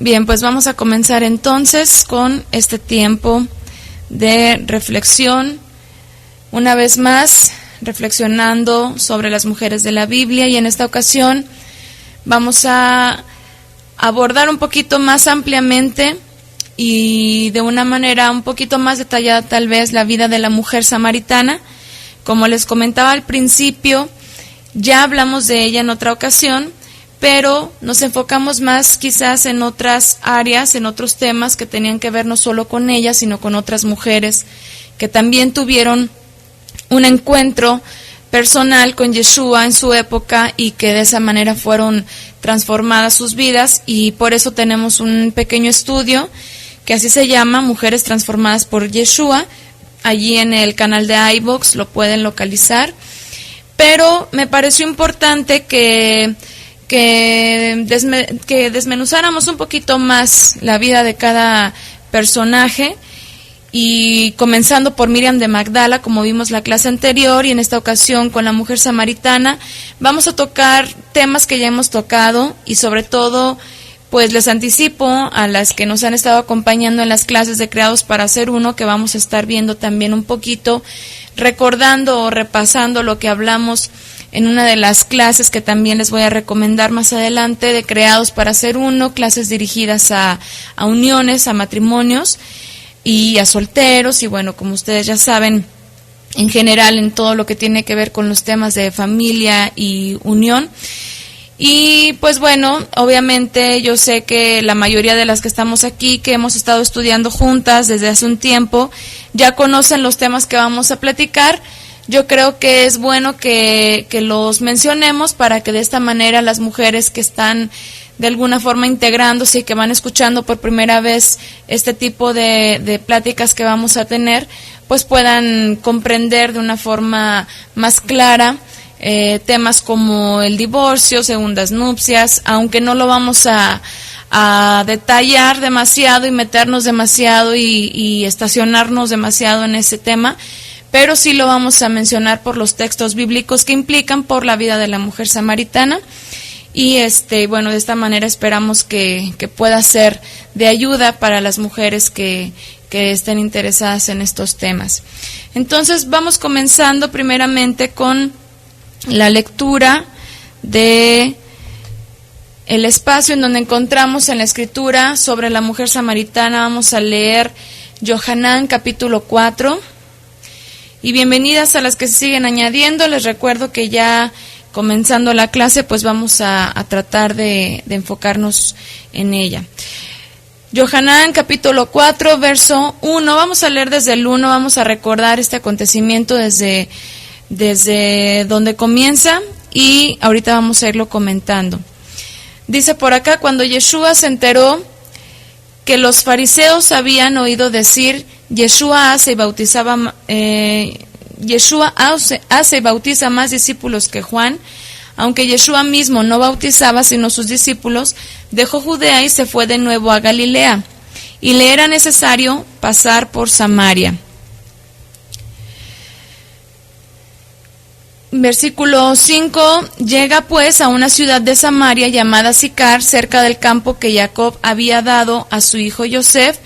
Bien, pues vamos a comenzar entonces con este tiempo de reflexión. Una vez más, reflexionando sobre las mujeres de la Biblia, y en esta ocasión vamos a abordar un poquito más ampliamente y de una manera un poquito más detallada tal vez la vida de la mujer samaritana. Como les comentaba al principio, ya hablamos de ella en otra ocasión, pero nos enfocamos más quizás en otras áreas, en otros temas que tenían que ver no solo con ella, sino con otras mujeres que también tuvieron un encuentro personal con Yeshua en su época y que de esa manera fueron transformadas sus vidas, y por eso tenemos un pequeño estudio que así se llama, Mujeres Transformadas por Yeshua. Allí en el canal de iVoox lo pueden localizar, pero me pareció importante que desmenuzáramos un poquito más la vida de cada personaje, y comenzando por Miriam de Magdala, como vimos la clase anterior, y en esta ocasión con la mujer samaritana, vamos a tocar temas que ya hemos tocado, y sobre todo, pues les anticipo a las que nos han estado acompañando en las clases de Creados para Ser Uno, que vamos a estar viendo también un poquito, recordando o repasando lo que hablamos en una de las clases que también les voy a recomendar más adelante, de Creados para Ser Uno, clases dirigidas a uniones, a matrimonios y a solteros, y bueno, como ustedes ya saben, en general en todo lo que tiene que ver con los temas de familia y unión. Y pues bueno, obviamente yo sé que la mayoría de las que estamos aquí, que hemos estado estudiando juntas desde hace un tiempo, ya conocen los temas que vamos a platicar. Yo creo que es bueno que los mencionemos para que de esta manera las mujeres que están de alguna forma integrándose y que van escuchando por primera vez este tipo de pláticas que vamos a tener, pues puedan comprender de una forma más clara temas como el divorcio, segundas nupcias, aunque no lo vamos a detallar demasiado y meternos demasiado y estacionarnos demasiado en ese tema, pero sí lo vamos a mencionar por los textos bíblicos que implican por la vida de la mujer samaritana. Y bueno, de esta manera esperamos que pueda ser de ayuda para las mujeres que estén interesadas en estos temas. Entonces vamos comenzando primeramente con la lectura de el espacio en donde encontramos en la escritura sobre la mujer samaritana. Vamos a leer Yohanan capítulo 4. Y bienvenidas a las que se siguen añadiendo. Les recuerdo que ya comenzando la clase, pues vamos a tratar de enfocarnos en ella. Yohanan capítulo 4, verso 1. Vamos a leer desde el 1, vamos a recordar este acontecimiento desde donde comienza, y ahorita vamos a irlo comentando. Dice por acá: cuando Yeshua se enteró que los fariseos habían oído decir, Yeshua hace y bautiza más discípulos que Juan, aunque Yeshua mismo no bautizaba sino sus discípulos, dejó Judea y se fue de nuevo a Galilea, y le era necesario pasar por Samaria. Versículo 5, llega pues a una ciudad de Samaria llamada Sicar, cerca del campo que Jacob había dado a su hijo Yosef,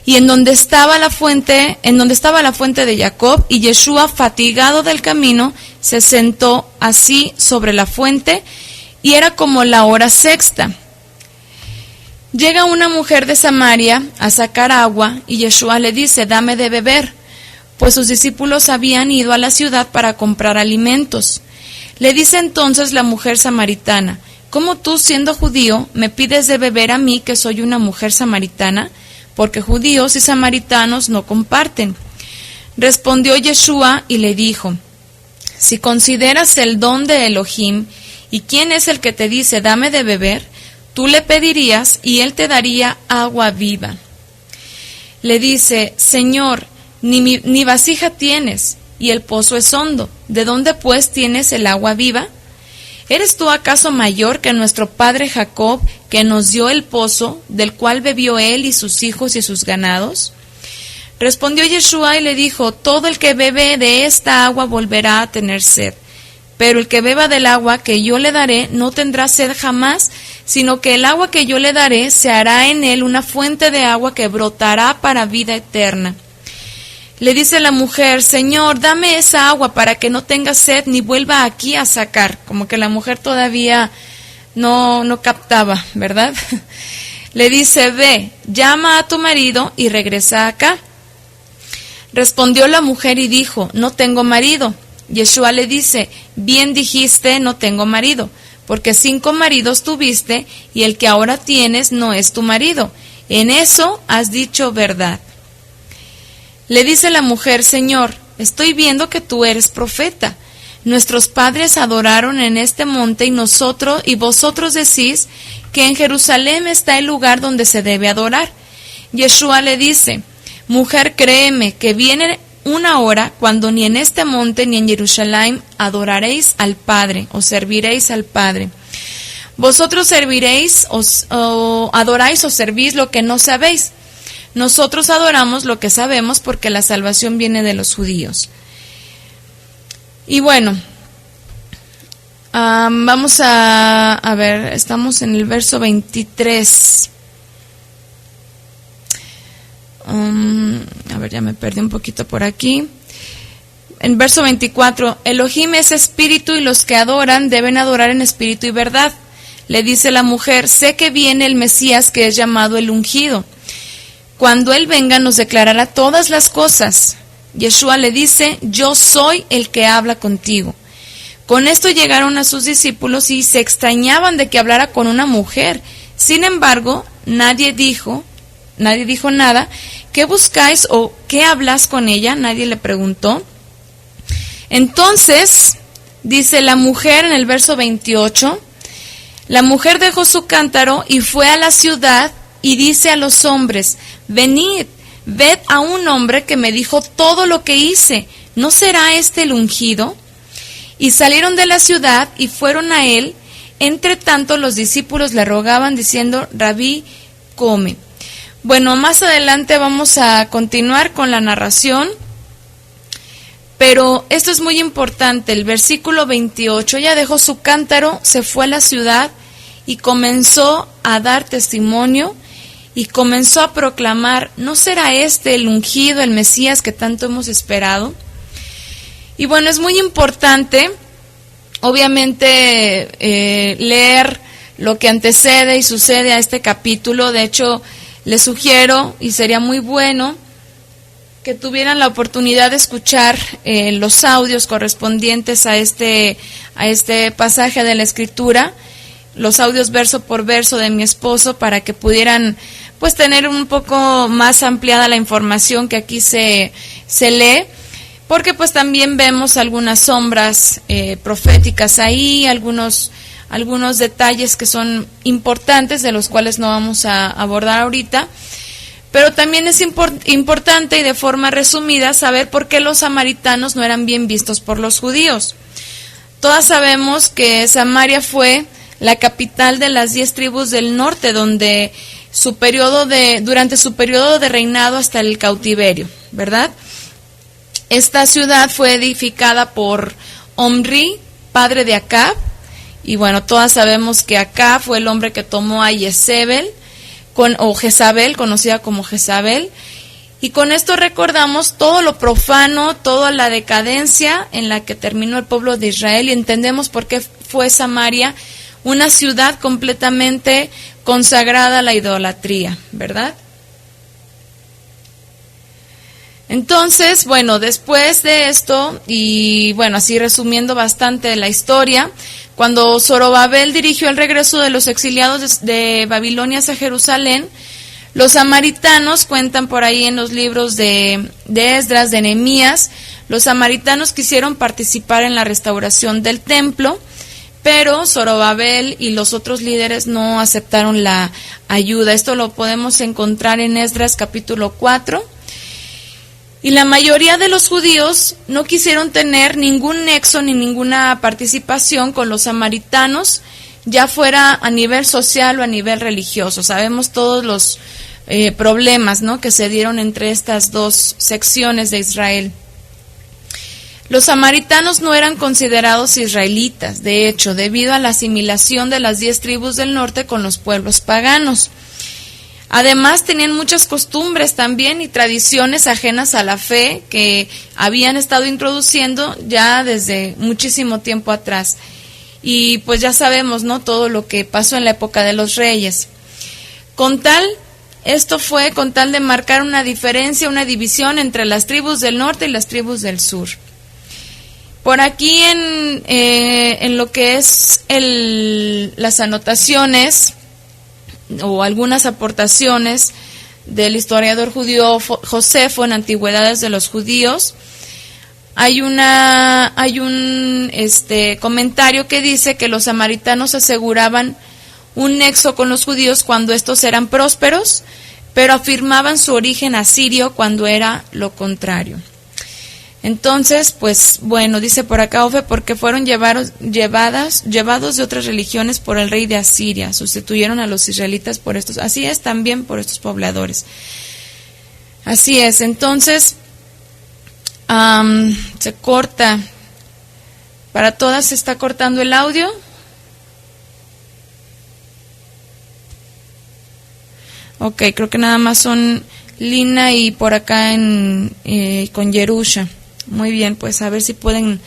y en donde estaba la fuente de Jacob, y Yeshua, fatigado del camino, se sentó así sobre la fuente, y era como la hora sexta. Llega una mujer de Samaria a sacar agua, y Yeshua le dice, dame de beber, pues sus discípulos habían ido a la ciudad para comprar alimentos. Le dice entonces la mujer samaritana, ¿cómo tú, siendo judío, me pides de beber a mí, que soy una mujer samaritana? Porque judíos y samaritanos no comparten. Respondió Yeshua y le dijo, si consideras el don de Elohim, ¿y quién es el que te dice, dame de beber? Tú le pedirías y él te daría agua viva. Le dice, Señor, ni vasija tienes, y el pozo es hondo. ¿De dónde pues tienes el agua viva? ¿Eres tú acaso mayor que nuestro padre Jacob, que nos dio el pozo, del cual bebió él y sus hijos y sus ganados? Respondió Yeshua y le dijo, todo el que bebe de esta agua volverá a tener sed, pero el que beba del agua que yo le daré no tendrá sed jamás, sino que el agua que yo le daré se hará en él una fuente de agua que brotará para vida eterna. Le dice la mujer: Señor, dame esa agua para que no tenga sed ni vuelva aquí a sacar. Como que la mujer todavía no captaba, ¿verdad? Le dice: ve, llama a tu marido y regresa acá. Respondió la mujer y dijo: no tengo marido. Yeshua le dice: bien dijiste, no tengo marido, porque 5 maridos tuviste y el que ahora tienes no es tu marido. En eso has dicho verdad. Le dice la mujer: Señor, estoy viendo que tú eres profeta. Nuestros padres adoraron en este monte y vosotros decís que en Jerusalén está el lugar donde se debe adorar. Yeshua le dice: mujer, créeme que viene una hora cuando ni en este monte ni en Jerusalén adoraréis al Padre o serviréis al Padre. Vosotros serviréis o adoráis o servís lo que no sabéis. Nosotros adoramos lo que sabemos porque la salvación viene de los judíos. Y bueno, vamos a ver, estamos en el verso 23. A ver, ya me perdí un poquito por aquí. En verso 24, Elohim es espíritu y los que adoran deben adorar en espíritu y verdad. Le dice la mujer: sé que viene el Mesías, que es llamado el ungido. Cuando él venga nos declarará todas las cosas. Yeshua le dice: yo soy el que habla contigo. Con esto llegaron a sus discípulos y se extrañaban de que hablara con una mujer. Sin embargo, nadie dijo nada. ¿Qué buscáis o qué hablas con ella? Nadie le preguntó. Entonces, dice la mujer en el verso 28, la mujer dejó su cántaro y fue a la ciudad y dice a los hombres: venid, ved a un hombre que me dijo todo lo que hice. ¿No será este el ungido? Y salieron de la ciudad y fueron a él. Entre tanto los discípulos le rogaban diciendo: Rabí, come. Bueno, más adelante vamos a continuar con la narración, pero esto es muy importante. El versículo 28, ella dejó su cántaro, se fue a la ciudad y comenzó a dar testimonio y comenzó a proclamar: ¿no será este el ungido, el Mesías que tanto hemos esperado? Y bueno, es muy importante, obviamente, leer lo que antecede y sucede a este capítulo. De hecho, les sugiero, y sería muy bueno, que tuvieran la oportunidad de escuchar los audios correspondientes a este pasaje de la Escritura, los audios verso por verso de mi esposo, para que pudieran pues tener un poco más ampliada la información que aquí se lee, porque pues también vemos algunas sombras proféticas ahí, algunos detalles que son importantes, de los cuales no vamos a abordar ahorita, pero también es importante y de forma resumida saber por qué los samaritanos no eran bien vistos por los judíos. Todas sabemos que Samaria fue la capital de las 10 tribus del norte, donde durante su periodo de reinado hasta el cautiverio, ¿verdad? Esta ciudad fue edificada por Omri, padre de Acab, y bueno, todas sabemos que Acab fue el hombre que tomó a Jezabel, o Jezabel, conocida como Jezabel, y con esto recordamos todo lo profano, toda la decadencia en la que terminó el pueblo de Israel, y entendemos por qué fue Samaria una ciudad completamente consagrada a la idolatría, ¿verdad? Entonces, bueno, después de esto, y bueno, así resumiendo bastante la historia, cuando Zorobabel dirigió el regreso de los exiliados de Babilonia hacia Jerusalén, los samaritanos, cuentan por ahí en los libros de Esdras, de Nehemías, los samaritanos quisieron participar en la restauración del templo, pero Zorobabel y los otros líderes no aceptaron la ayuda. Esto lo podemos encontrar en Esdras capítulo 4. Y la mayoría de los judíos no quisieron tener ningún nexo ni ninguna participación con los samaritanos, ya fuera a nivel social o a nivel religioso. Sabemos todos los problemas, ¿no?, que se dieron entre estas dos secciones de Israel. Los samaritanos no eran considerados israelitas, de hecho, debido a la asimilación de las 10 tribus del norte con los pueblos paganos. Además, tenían muchas costumbres también y tradiciones ajenas a la fe que habían estado introduciendo ya desde muchísimo tiempo atrás. Y pues ya sabemos, ¿no?, todo lo que pasó en la época de los reyes. Esto fue con tal de marcar una diferencia, una división entre las tribus del norte y las tribus del sur. Por aquí en lo que es las anotaciones o algunas aportaciones del historiador judío Josefo en Antigüedades de los Judíos, hay un comentario que dice que los samaritanos aseguraban un nexo con los judíos cuando estos eran prósperos, pero afirmaban su origen asirio cuando era lo contrario. Entonces, pues bueno, dice por acá Ofe, porque fueron llevados de otras religiones por el rey de Asiria, sustituyeron a los israelitas por estos, así es también por estos pobladores. Así es, entonces, se corta, para todas se está cortando el audio. Ok, creo que nada más son Lina y por acá con Yerusha. Muy bien, pues a ver si pueden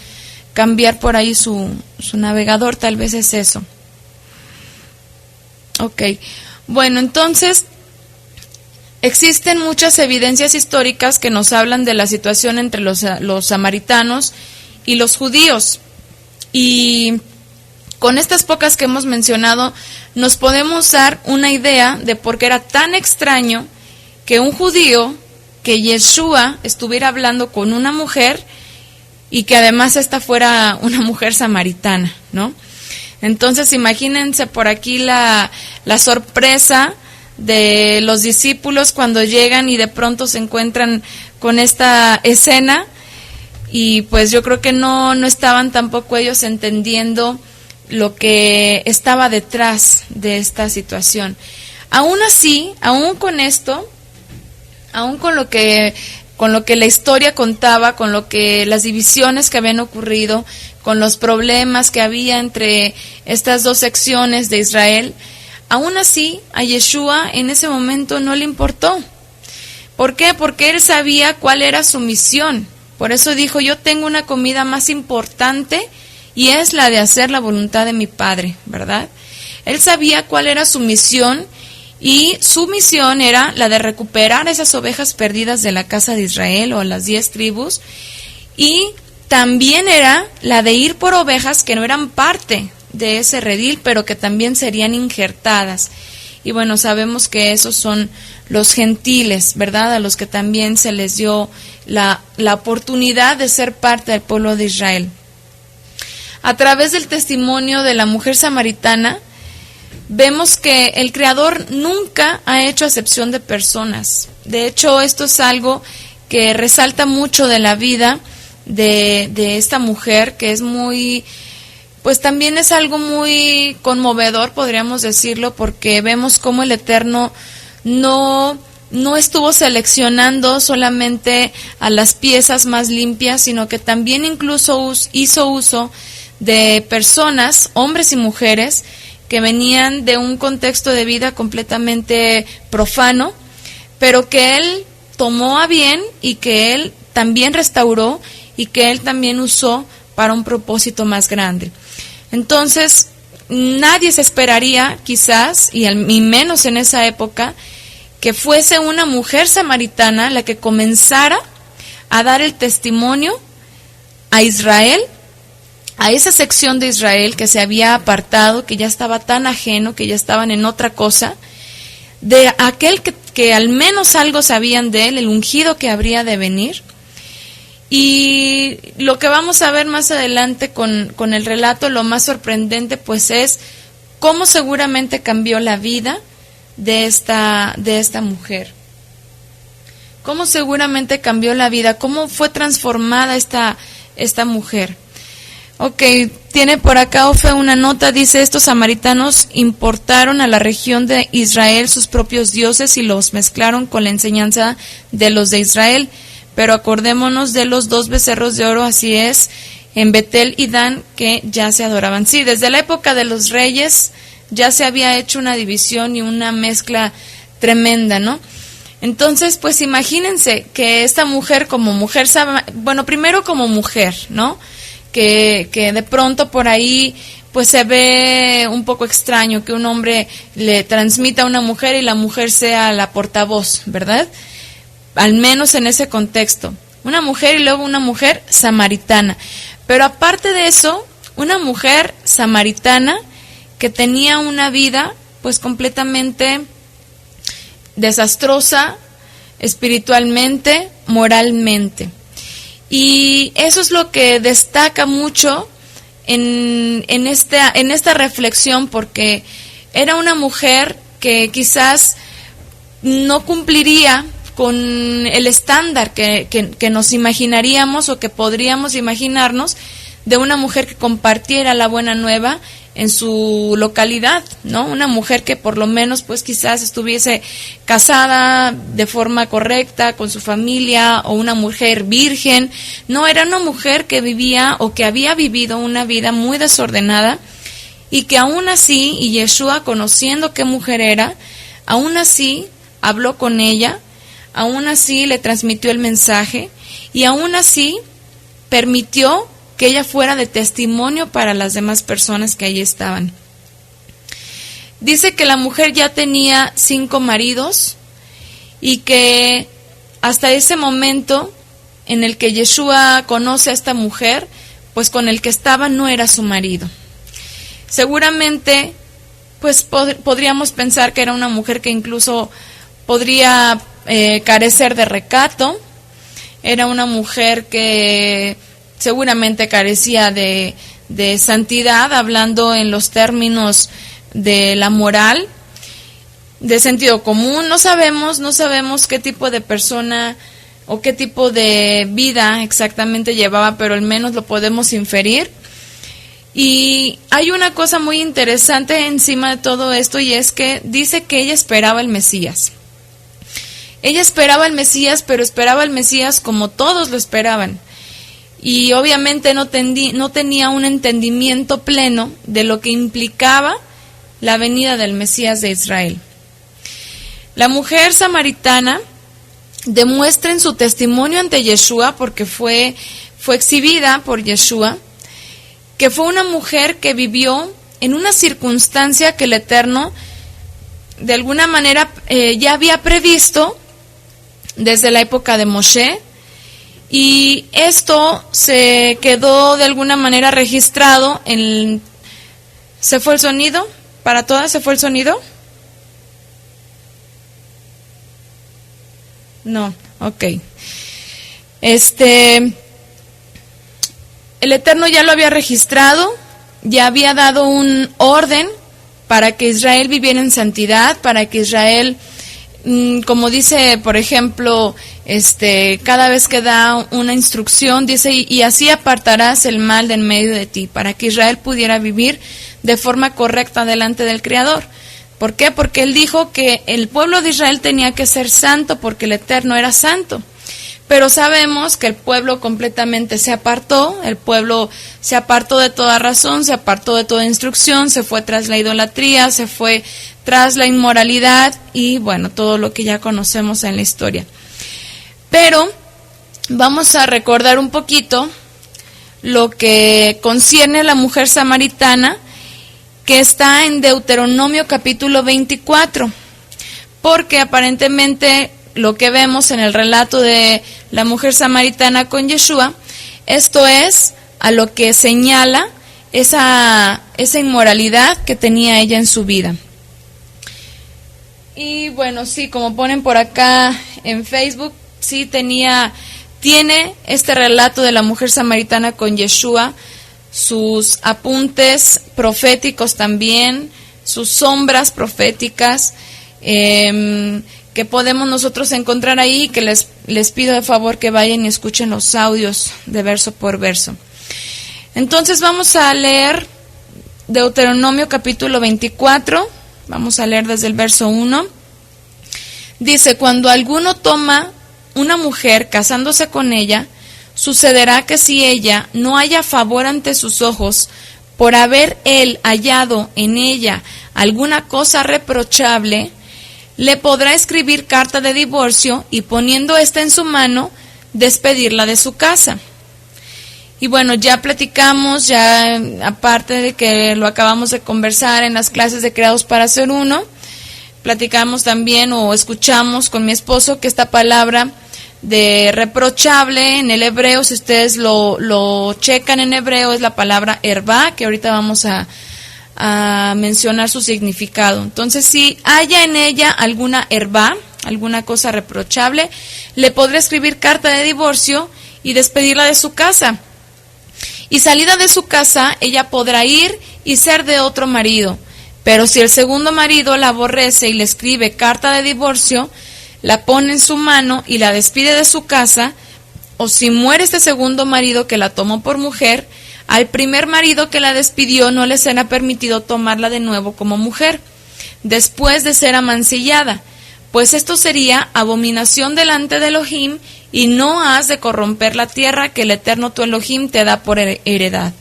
cambiar por ahí su navegador, tal vez es eso. Ok, bueno, entonces existen muchas evidencias históricas que nos hablan de la situación entre los samaritanos y los judíos. Y con estas pocas que hemos mencionado, nos podemos dar una idea de por qué era tan extraño que un judío, que Yeshua estuviera hablando con una mujer y que además esta fuera una mujer samaritana, ¿no? Entonces imagínense por aquí la sorpresa de los discípulos cuando llegan y de pronto se encuentran con esta escena, y pues yo creo que no estaban tampoco ellos entendiendo lo que estaba detrás de esta situación. Aún así, aún con esto, aún con lo que la historia contaba, con lo que las divisiones que habían ocurrido, con los problemas que había entre estas dos secciones de Israel, aún así a Yeshua en ese momento no le importó. ¿Por qué? Porque él sabía cuál era su misión. Por eso dijo: yo tengo una comida más importante y es la de hacer la voluntad de mi Padre, ¿verdad? Él sabía cuál era su misión, y su misión era la de recuperar esas ovejas perdidas de la casa de Israel o las 10 tribus, y también era la de ir por ovejas que no eran parte de ese redil, pero que también serían injertadas. Y bueno, sabemos que esos son los gentiles, ¿verdad? A los que también se les dio la oportunidad de ser parte del pueblo de Israel. A través del testimonio de la mujer samaritana, vemos que el Creador nunca ha hecho acepción de personas. De hecho, esto es algo que resalta mucho de la vida de esta mujer, que es muy, pues también es algo muy conmovedor, podríamos decirlo, porque vemos cómo el Eterno no estuvo seleccionando solamente a las piezas más limpias, sino que también incluso hizo uso de personas, hombres y mujeres, que venían de un contexto de vida completamente profano, pero que Él tomó a bien y que Él también restauró y que Él también usó para un propósito más grande. Entonces, nadie se esperaría, quizás, y menos en esa época, que fuese una mujer samaritana la que comenzara a dar el testimonio a Israel, a esa sección de Israel que se había apartado, que ya estaba tan ajeno, que ya estaban en otra cosa, de aquel que al menos algo sabían de él, el ungido que habría de venir. Y lo que vamos a ver más adelante con el relato, lo más sorprendente pues es cómo seguramente cambió la vida de esta mujer. Cómo seguramente cambió la vida, cómo fue transformada esta mujer. Ok, tiene por acá Ofe una nota, dice: estos samaritanos importaron a la región de Israel sus propios dioses y los mezclaron con la enseñanza de los de Israel, pero acordémonos de los 2 becerros de oro, así es, en Betel y Dan, que ya se adoraban. Sí, desde la época de los reyes ya se había hecho una división y una mezcla tremenda, ¿no? Entonces, pues imagínense que esta mujer como mujer, bueno, primero como mujer, ¿no? Que de pronto por ahí pues se ve un poco extraño que un hombre le transmita a una mujer y la mujer sea la portavoz, ¿verdad? Al menos en ese contexto. Una mujer y luego una mujer samaritana. Pero aparte de eso, una mujer samaritana que tenía una vida pues completamente desastrosa, espiritualmente, moralmente. Y eso es lo que destaca mucho en esta reflexión, porque era una mujer que quizás no cumpliría con el estándar que nos imaginaríamos o que podríamos imaginarnos de una mujer que compartiera la buena nueva en su localidad, ¿no? Una mujer que por lo menos pues quizás estuviese casada de forma correcta con su familia, o una mujer virgen. No, era una mujer que vivía o que había vivido una vida muy desordenada, y que aún así, y Yeshua, conociendo qué mujer era, aún así habló con ella, aún así le transmitió el mensaje, y aún así permitió que ella fuera de testimonio para las demás personas que allí estaban. Dice que la mujer ya tenía 5 maridos, y que hasta ese momento en el que Yeshua conoce a esta mujer, pues con el que estaba no era su marido. Seguramente pues podríamos pensar que era una mujer que incluso podría carecer de recato. Era una mujer que seguramente carecía de santidad, hablando en los términos de la moral, de sentido común. No sabemos qué tipo de persona o qué tipo de vida exactamente llevaba, pero al menos lo podemos inferir. Y hay una cosa muy interesante encima de todo esto, y es que dice que ella esperaba el Mesías. Ella esperaba el Mesías, pero esperaba el Mesías como todos lo esperaban. Y obviamente no tenía un entendimiento pleno de lo que implicaba la venida del Mesías de Israel. La mujer samaritana demuestra en su testimonio ante Yeshua, porque fue exhibida por Yeshua, que fue una mujer que vivió en una circunstancia que el Eterno de alguna manera ya había previsto desde la época de Moshe. Y esto se quedó de alguna manera registrado en... ¿Se fue el sonido? ¿Para todas se fue el sonido? No, ok. El Eterno ya lo había registrado, ya había dado un orden para que Israel viviera en santidad, para que Israel, como dice, por ejemplo, cada vez que da una instrucción, dice, y así apartarás el mal de en medio de ti, para que Israel pudiera vivir de forma correcta delante del Creador. ¿Por qué? Porque él dijo que el pueblo de Israel tenía que ser santo, porque el Eterno era santo. Pero sabemos que el pueblo completamente se apartó, el pueblo se apartó de toda razón, se apartó de toda instrucción, se fue tras la idolatría, se fue tras la inmoralidad y bueno, todo lo que ya conocemos en la historia. Pero vamos a recordar un poquito lo que concierne a la mujer samaritana, que está en Deuteronomio capítulo 24, porque aparentemente lo que vemos en el relato de la mujer samaritana con Yeshua, esto es a lo que señala esa inmoralidad que tenía ella en su vida. Y bueno, sí, como ponen por acá en Facebook, sí tiene este relato de la mujer samaritana con Yeshua, sus apuntes proféticos también, sus sombras proféticas, que podemos nosotros encontrar ahí, que les pido de favor que vayan y escuchen los audios de verso por verso. Entonces vamos a leer Deuteronomio capítulo 24, vamos a leer desde el verso 1. Dice: cuando alguno toma una mujer casándose con ella, sucederá que si ella no haya favor ante sus ojos, por haber él hallado en ella alguna cosa reprochable, le podrá escribir carta de divorcio y poniendo ésta en su mano, despedirla de su casa. Y bueno, ya platicamos, ya aparte de que lo acabamos de conversar en las clases de Creados para Ser Uno, platicamos también o escuchamos con mi esposo que esta palabra de reprochable en el hebreo, si ustedes lo checan en hebreo, es la palabra herba, que ahorita vamos a mencionar su significado. Entonces, si haya en ella alguna herba, alguna cosa reprochable, le podrá escribir carta de divorcio y despedirla de su casa. Y salida de su casa, ella podrá ir y ser de otro marido. Pero si el segundo marido la aborrece y le escribe carta de divorcio, la pone en su mano y la despide de su casa, o si muere este segundo marido que la tomó por mujer, al primer marido que la despidió no le será permitido tomarla de nuevo como mujer, después de ser amancillada, pues esto sería abominación delante de Elohim, y no has de corromper la tierra que el Eterno tu Elohim te da por heredad.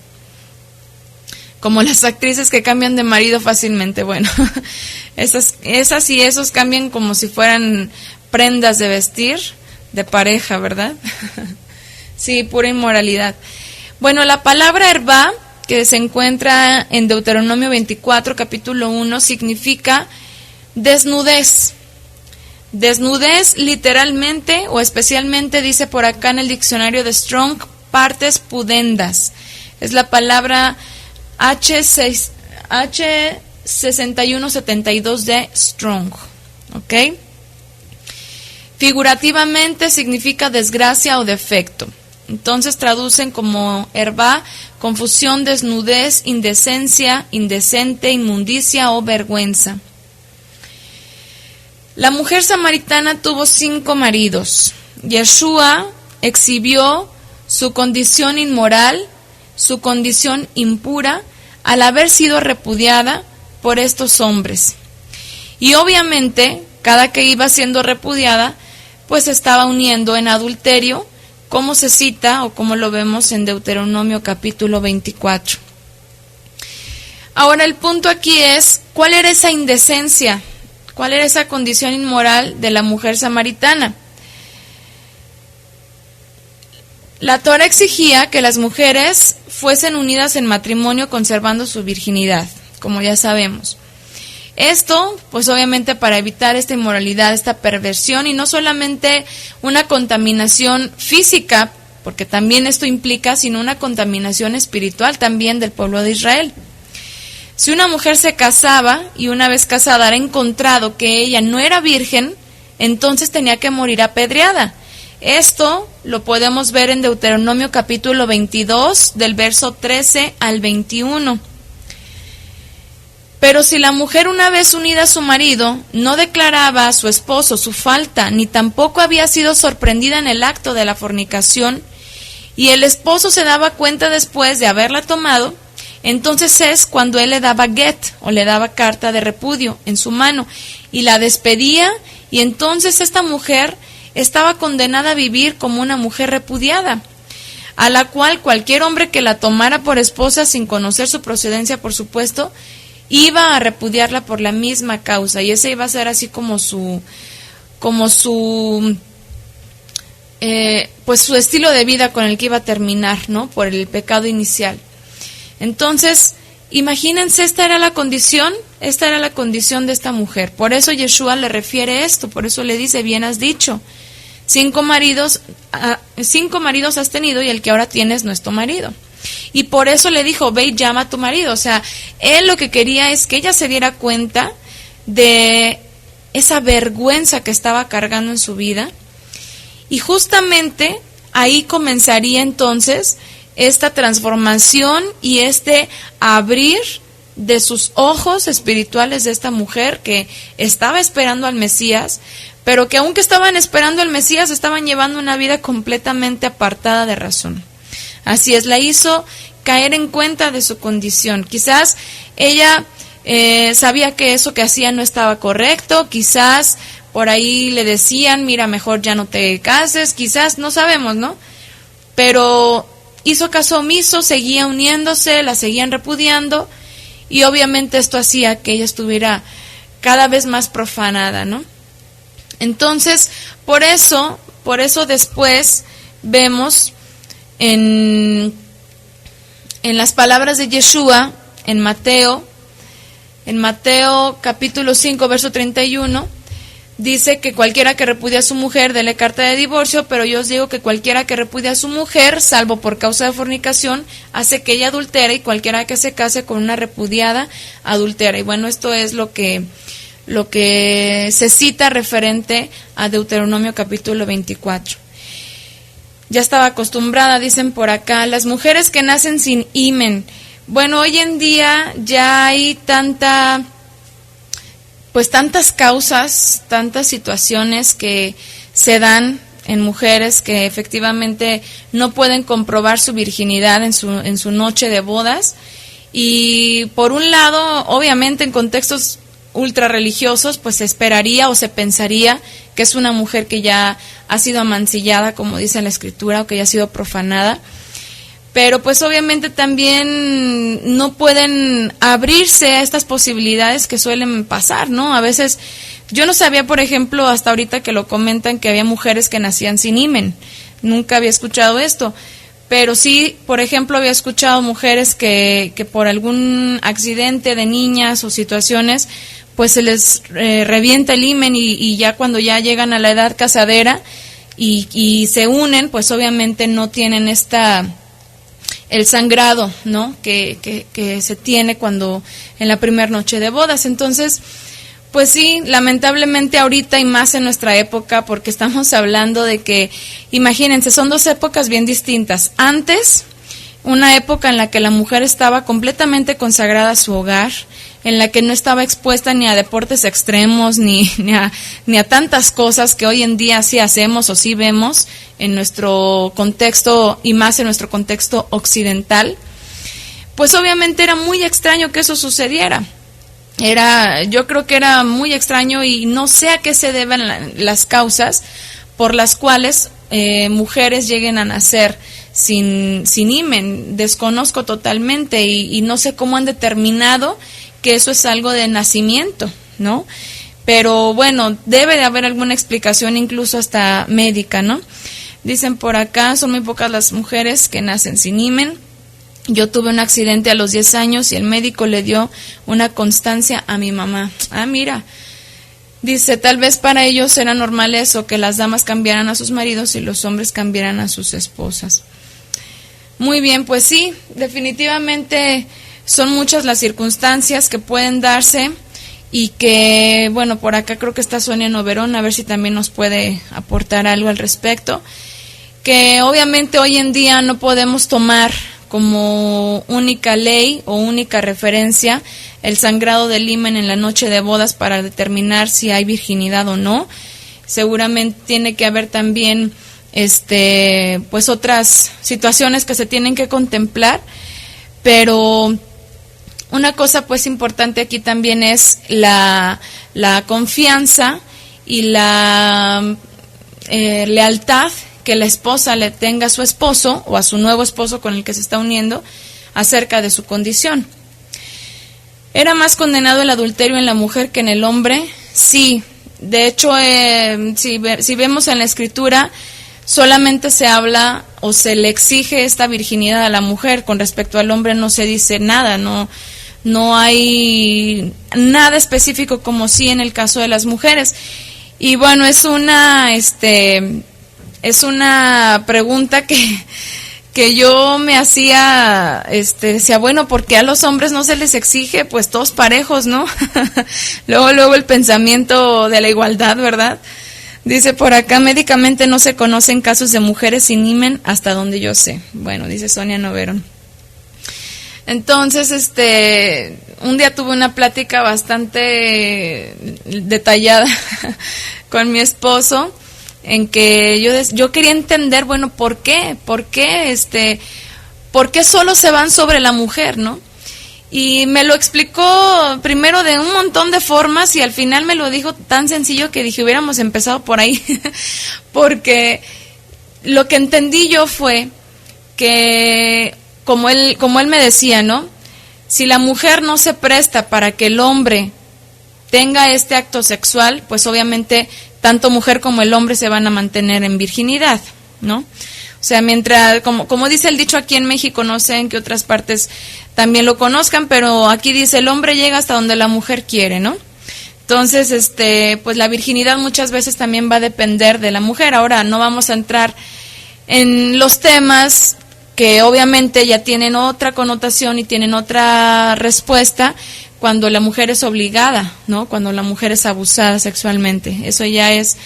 Como las actrices que cambian de marido fácilmente, bueno, esas y esos cambian como si fueran prendas de vestir de pareja, ¿verdad? Sí, pura inmoralidad. Bueno, la palabra herba, que se encuentra en Deuteronomio 24, capítulo 1, significa desnudez. Desnudez literalmente o especialmente, dice por acá en el diccionario de Strong, partes pudendas. Es la palabra H6172 de Strong. ¿Ok? Figurativamente significa desgracia o defecto. Entonces traducen como herba, confusión, desnudez, indecencia, indecente, inmundicia o vergüenza. La mujer samaritana tuvo 5 maridos. Yeshua exhibió su condición inmoral, su condición impura, al haber sido repudiada por estos hombres. Y obviamente, cada que iba siendo repudiada, pues estaba uniendo en adulterio, como se cita o como lo vemos en Deuteronomio capítulo 24. Ahora el punto aquí es, ¿cuál era esa indecencia? ¿Cuál era esa condición inmoral de la mujer samaritana? La Torah exigía que las mujeres fuesen unidas en matrimonio conservando su virginidad, como ya sabemos. Esto, pues obviamente para evitar esta inmoralidad, esta perversión, y no solamente una contaminación física, porque también esto implica, sino una contaminación espiritual también del pueblo de Israel. Si una mujer se casaba y una vez casada era encontrado que ella no era virgen, entonces tenía que morir apedreada. Esto lo podemos ver en Deuteronomio capítulo 22, del verso 13 al 21. Pero si la mujer una vez unida a su marido no declaraba a su esposo su falta, ni tampoco había sido sorprendida en el acto de la fornicación, y el esposo se daba cuenta después de haberla tomado, entonces es cuando él le daba get, o le daba carta de repudio en su mano, y la despedía, y entonces esta mujer estaba condenada a vivir como una mujer repudiada, a la cual cualquier hombre que la tomara por esposa sin conocer su procedencia, por supuesto, iba a repudiarla por la misma causa, y ese iba a ser así como su pues su estilo de vida con el que iba a terminar, ¿no? Por el pecado inicial. Entonces, imagínense, esta era la condición de esta mujer. Por eso Yeshua le refiere esto, por eso le dice, bien has dicho, 5 maridos has tenido y el que ahora tienes no es tu marido. Y por eso le dijo, ve y llama a tu marido. O sea, él lo que quería es que ella se diera cuenta de esa vergüenza que estaba cargando en su vida. Y justamente ahí comenzaría entonces esta transformación y este abrir de sus ojos espirituales de esta mujer que estaba esperando al Mesías, pero que aunque estaban esperando al Mesías, estaban llevando una vida completamente apartada de razón. Así es, la hizo caer en cuenta de su condición. Quizás ella sabía que eso que hacía no estaba correcto, quizás por ahí le decían, mira, mejor ya no te cases, quizás, no sabemos, ¿no? Pero hizo caso omiso, seguía uniéndose, la seguían repudiando, y obviamente esto hacía que ella estuviera cada vez más profanada, ¿no? Entonces, por eso después vemos en las palabras de Yeshua, en Mateo capítulo 5, verso 31, dice que cualquiera que repudia a su mujer, dele carta de divorcio, pero yo os digo que cualquiera que repudia a su mujer, salvo por causa de fornicación, hace que ella adultere, y cualquiera que se case con una repudiada, adultera. Y bueno, esto es lo que se cita referente a Deuteronomio capítulo 24. Ya estaba acostumbrada, dicen por acá, las mujeres que nacen sin himen. Bueno, hoy en día ya hay tantas causas, tantas situaciones que se dan en mujeres que efectivamente no pueden comprobar su virginidad en su noche de bodas. Y por un lado, obviamente en contextos ultra religiosos, pues se esperaría o se pensaría que es una mujer que ya ha sido amancillada, como dice la Escritura, o que ya ha sido profanada. Pero pues obviamente también no pueden abrirse a estas posibilidades que suelen pasar, ¿no? A veces, yo no sabía, por ejemplo, hasta ahorita que lo comentan, que había mujeres que nacían sin himen. Nunca había escuchado esto. Pero sí, por ejemplo, había escuchado mujeres que por algún accidente de niñas o situaciones, pues se les revienta el himen, y ya cuando ya llegan a la edad casadera y se unen, pues obviamente no tienen el sangrado, ¿no? que se tiene cuando en la primera noche de bodas. Entonces, pues sí, lamentablemente ahorita, y más en nuestra época, porque estamos hablando de que, imagínense, son dos épocas bien distintas. Antes, una época en la que la mujer estaba completamente consagrada a su hogar, en la que no estaba expuesta ni a deportes extremos, ni a tantas cosas que hoy en día sí hacemos o sí vemos en nuestro contexto, y más en nuestro contexto occidental. Pues obviamente era muy extraño que eso sucediera. Yo creo que era muy extraño, y no sé a qué se deben las causas por las cuales mujeres lleguen a nacer sin himen. Desconozco totalmente, y no sé cómo han determinado que eso es algo de nacimiento, ¿no? Pero bueno, debe de haber alguna explicación, incluso hasta médica, ¿no? Dicen por acá, son muy pocas las mujeres que nacen sin himen. Yo tuve un accidente a los 10 años y el médico le dio una constancia a mi mamá. Ah, mira. Dice, tal vez para ellos era normal eso, que las damas cambiaran a sus maridos y los hombres cambiaran a sus esposas. Muy bien, pues sí, definitivamente son muchas las circunstancias que pueden darse, y que, bueno, por acá creo que está Sonia Noverón, a ver si también nos puede aportar algo al respecto. Que obviamente hoy en día no podemos tomar como única ley o única referencia el sangrado del himen en la noche de bodas para determinar si hay virginidad o no. Seguramente tiene que haber también pues otras situaciones que se tienen que contemplar, pero una cosa pues importante aquí también es la confianza y la lealtad que la esposa le tenga a su esposo o a su nuevo esposo con el que se está uniendo acerca de su condición. ¿Era más condenado el adulterio en la mujer que en el hombre? Sí. De hecho, si vemos en la Escritura, solamente se habla o se le exige esta virginidad a la mujer. Con respecto al hombre no se dice nada, no hay nada específico, como sí en el caso de las mujeres. Y bueno, es una pregunta que yo me hacía, decía, bueno, ¿por qué a los hombres no se les exige? Pues todos parejos, ¿no? luego el pensamiento de la igualdad, ¿verdad? Dice por acá, médicamente no se conocen casos de mujeres sin himen hasta donde yo sé. Bueno, dice Sonia Noverón. Entonces, un día tuve una plática bastante detallada con mi esposo, en que yo quería entender, bueno, ¿por qué solo se van sobre la mujer, no? Y me lo explicó primero de un montón de formas y al final me lo dijo tan sencillo que dije, hubiéramos empezado por ahí, porque lo que entendí yo fue que, como él me decía, ¿no? Si la mujer no se presta para que el hombre tenga este acto sexual, pues obviamente tanto mujer como el hombre se van a mantener en virginidad, ¿no? O sea, mientras, como dice el dicho aquí en México, no sé en qué otras partes también lo conozcan, pero aquí dice, el hombre llega hasta donde la mujer quiere, ¿no? Entonces, pues la virginidad muchas veces también va a depender de la mujer. Ahora, no vamos a entrar en los temas que obviamente ya tienen otra connotación y tienen otra respuesta cuando la mujer es obligada, ¿no? Cuando la mujer es abusada sexualmente. Eso ya es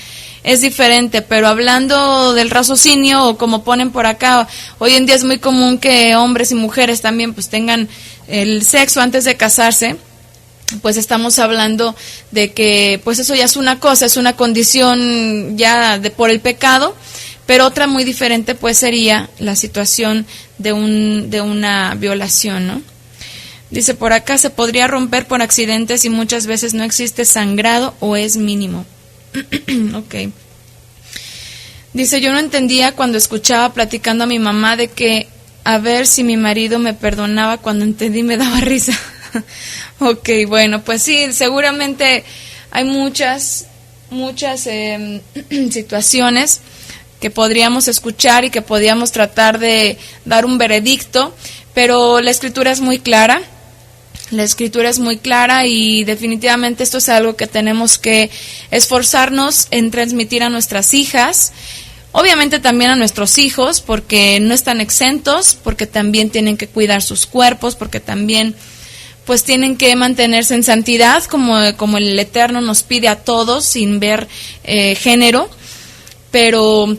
diferente, pero hablando del raciocinio, o como ponen por acá, hoy en día es muy común que hombres y mujeres también pues tengan el sexo antes de casarse, pues estamos hablando de que pues eso ya es una cosa, es una condición ya por el pecado, pero otra muy diferente pues sería la situación de una violación, ¿no? Dice por acá, se podría romper por accidentes y muchas veces no existe sangrado o es mínimo. Ok. Dice, yo no entendía cuando escuchaba platicando a mi mamá de que a ver si mi marido me perdonaba, cuando entendí me daba risa. Ok, bueno, pues sí, seguramente hay muchas situaciones que podríamos escuchar y que podríamos tratar de dar un veredicto, pero la escritura es muy clara. La escritura es muy clara y definitivamente esto es algo que tenemos que esforzarnos en transmitir a nuestras hijas, obviamente también a nuestros hijos, porque no están exentos, porque también tienen que cuidar sus cuerpos, porque también pues tienen que mantenerse en santidad, como el Eterno nos pide a todos, sin ver género, pero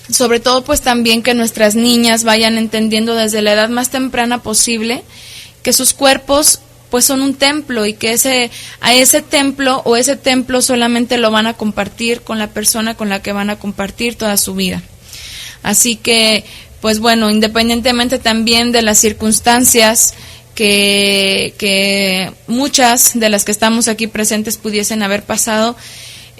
sobre todo pues también que nuestras niñas vayan entendiendo desde la edad más temprana posible que sus cuerpos pues son un templo y que a ese templo solamente lo van a compartir con la persona con la que van a compartir toda su vida. Así que, pues bueno, independientemente también de las circunstancias que muchas de las que estamos aquí presentes pudiesen haber pasado,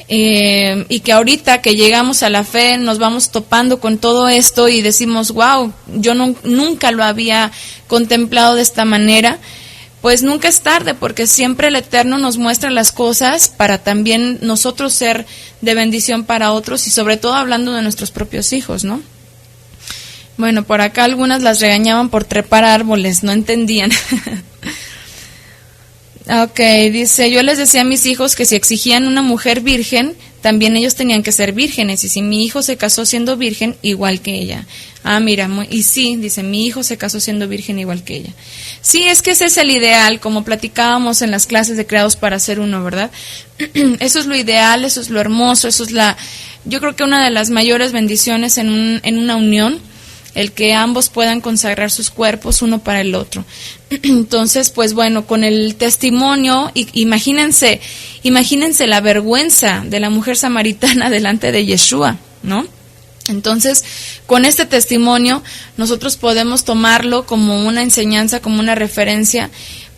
y que ahorita que llegamos a la fe nos vamos topando con todo esto y decimos, wow, yo nunca lo había contemplado de esta manera, pues nunca es tarde, porque siempre el Eterno nos muestra las cosas para también nosotros ser de bendición para otros y sobre todo hablando de nuestros propios hijos, ¿no? Bueno, por acá algunas las regañaban por trepar árboles, no entendían. Ok, dice, yo les decía a mis hijos que si exigían una mujer virgen, también ellos tenían que ser vírgenes, y si mi hijo se casó siendo virgen, igual que ella. Ah, mira, y sí, dice, mi hijo se casó siendo virgen igual que ella. Sí, es que ese es el ideal, como platicábamos en las clases de Creados para Ser Uno, ¿verdad? Eso es lo ideal, eso es lo hermoso, eso es yo creo que una de las mayores bendiciones en una unión, el que ambos puedan consagrar sus cuerpos uno para el otro. Entonces, pues bueno, con el testimonio, imagínense la vergüenza de la mujer samaritana delante de Yeshua, ¿no? Entonces, con este testimonio, nosotros podemos tomarlo como una enseñanza, como una referencia,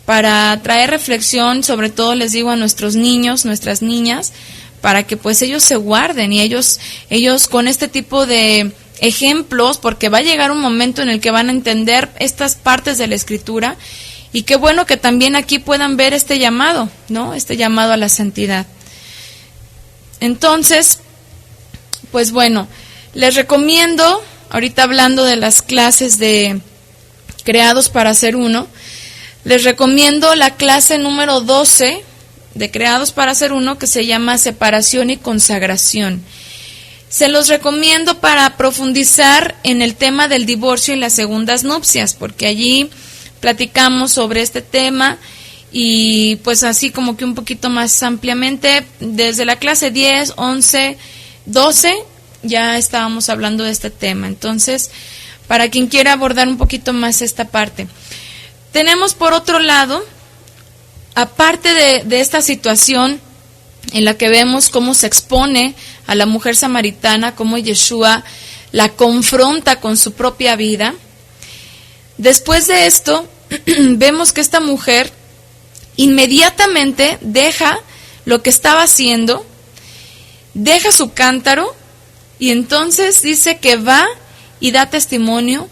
para traer reflexión, sobre todo les digo a nuestros niños, nuestras niñas, para que pues ellos se guarden y ellos con este tipo de ejemplos, porque va a llegar un momento en el que van a entender estas partes de la Escritura, y qué bueno que también aquí puedan ver este llamado, ¿no? Este llamado a la santidad. Entonces, pues bueno, les recomiendo, ahorita hablando de las clases de Creados para Ser Uno, les recomiendo la clase número 12 de Creados para Ser Uno, que se llama Separación y Consagración. Se los recomiendo para profundizar en el tema del divorcio y las segundas nupcias, porque allí platicamos sobre este tema y pues así como que un poquito más ampliamente, desde la clase 10, 11, 12 ya estábamos hablando de este tema. Entonces, para quien quiera abordar un poquito más esta parte. Tenemos por otro lado, aparte de esta situación en la que vemos cómo se expone a la mujer samaritana, cómo Yeshua la confronta con su propia vida, después de esto vemos que esta mujer inmediatamente deja lo que estaba haciendo, deja su cántaro y entonces dice que va y da testimonio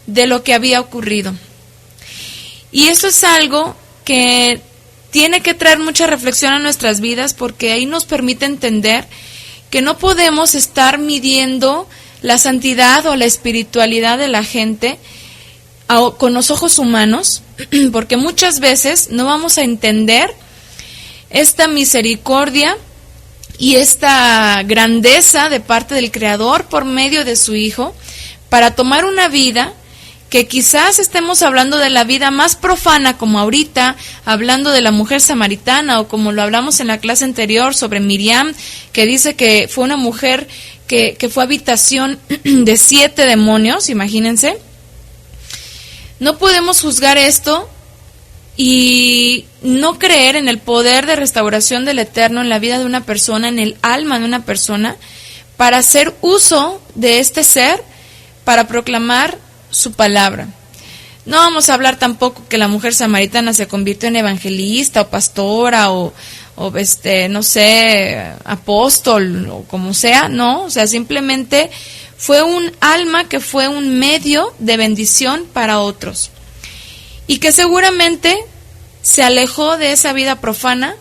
de lo que había ocurrido. Y eso es algo que tiene que traer mucha reflexión a nuestras vidas, porque ahí nos permite entender que no podemos estar midiendo la santidad o la espiritualidad de la gente con los ojos humanos, porque muchas veces no vamos a entender esta misericordia y esta grandeza de parte del Creador por medio de su Hijo, para tomar una vida que quizás estemos hablando de la vida más profana, como ahorita, hablando de la mujer samaritana, o como lo hablamos en la clase anterior sobre Miriam, que dice que fue una mujer que fue habitación de 7 demonios, imagínense. No podemos juzgar esto y no creer en el poder de restauración del Eterno en la vida de una persona, en el alma de una persona, para hacer uso de este ser, para proclamar su palabra. No vamos a hablar tampoco que la mujer samaritana se convirtió en evangelista o pastora o no sé, apóstol o como sea, no, o sea, simplemente fue un alma que fue un medio de bendición para otros y que seguramente se alejó de esa vida profana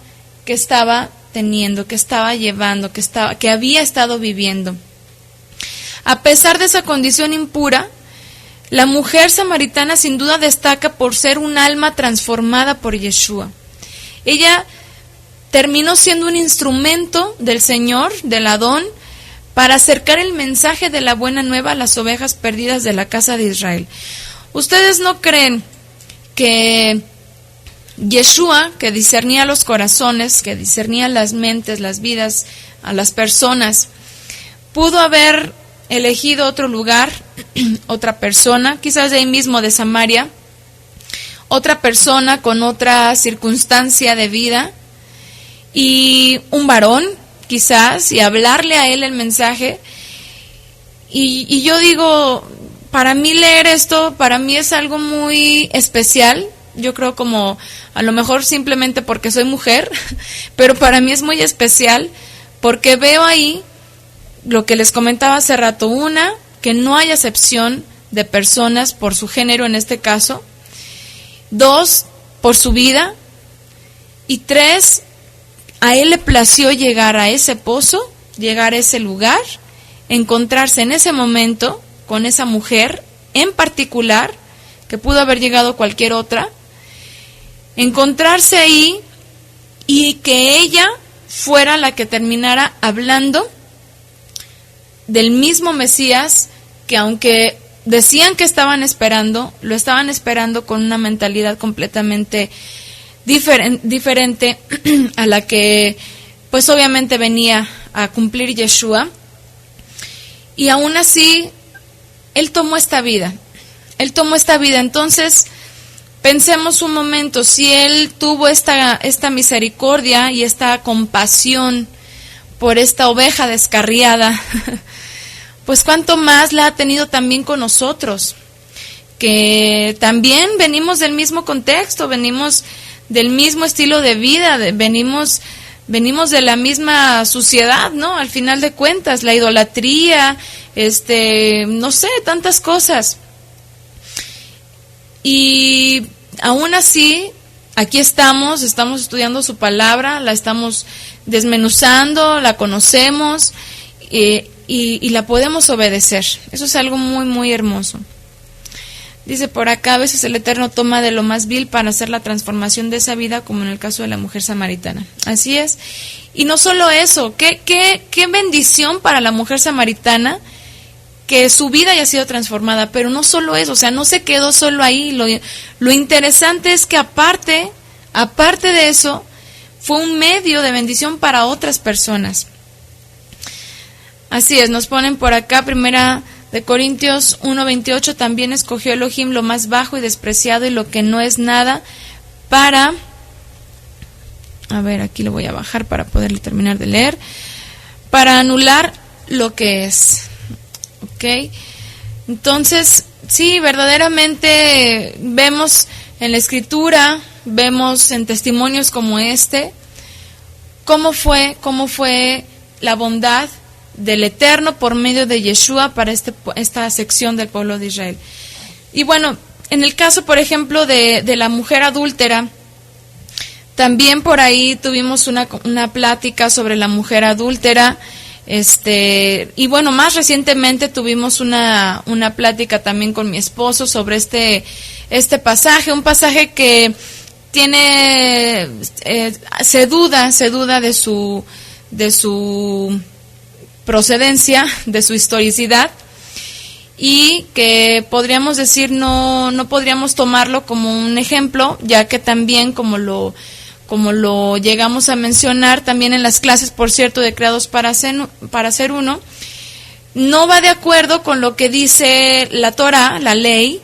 que estaba teniendo, que estaba llevando, que había estado viviendo. A pesar de esa condición impura, la mujer samaritana sin duda destaca por ser un alma transformada por Yeshua. Ella terminó siendo un instrumento del Señor, del Adón, para acercar el mensaje de la buena nueva a las ovejas perdidas de la casa de Israel. ¿Ustedes no creen que Yeshua, que discernía los corazones, que discernía las mentes, las vidas, a las personas, pudo haber elegido otro lugar, otra persona, quizás de ahí mismo de Samaria, otra persona con otra circunstancia de vida, y un varón, quizás, y hablarle a él el mensaje? Y yo digo, para mí leer esto, para mí es algo muy especial. Yo creo como, a lo mejor simplemente porque soy mujer, pero para mí es muy especial, porque veo ahí lo que les comentaba hace rato. Una, que no hay acepción de personas por su género en este caso. 2, por su vida. Y 3, a él le plació llegar a ese pozo, llegar a ese lugar, encontrarse en ese momento con esa mujer en particular, que pudo haber llegado cualquier otra, encontrarse ahí y que ella fuera la que terminara hablando del mismo Mesías, que aunque decían que estaban esperando, lo estaban esperando con una mentalidad completamente diferente a la que pues obviamente venía a cumplir Yeshua. Y aún así él tomó esta vida. Entonces pensemos un momento, si él tuvo esta misericordia y esta compasión por esta oveja descarriada, pues cuánto más la ha tenido también con nosotros, que también venimos del mismo contexto, venimos del mismo estilo de vida, venimos de la misma suciedad, ¿no? Al final de cuentas, la idolatría, no sé, tantas cosas. Y aún así, aquí estamos estudiando su palabra, la estamos desmenuzando, la conocemos y la podemos obedecer. Eso es algo muy, muy hermoso. Dice por acá, a veces el Eterno toma de lo más vil para hacer la transformación de esa vida, como en el caso de la mujer samaritana. Así es. Y no solo eso, qué bendición para la mujer samaritana que su vida haya sido transformada, pero no solo eso, o sea, no se quedó solo ahí. Lo interesante es que aparte de eso, fue un medio de bendición para otras personas. Así es, nos ponen por acá, 1 Corintios 1:28, también escogió Elohim lo más bajo y despreciado y lo que no es nada para... A ver, aquí lo voy a bajar para poderle terminar de leer. Para anular lo que es. ¿Ok? Entonces, sí, verdaderamente vemos En la Escritura vemos en testimonios como este cómo fue la bondad del Eterno por medio de Yeshua para esta sección del pueblo de Israel. Y bueno, en el caso, por ejemplo, de la mujer adúltera, también por ahí tuvimos una plática sobre la mujer adúltera, y bueno, más recientemente tuvimos una plática también con mi esposo sobre este pasaje, un pasaje que tiene, se duda de su procedencia, de su historicidad, y que podríamos decir no podríamos tomarlo como un ejemplo, ya que también como lo llegamos a mencionar también en las clases, por cierto, de Creados para ser uno, no va de acuerdo con lo que dice la Torá, la ley,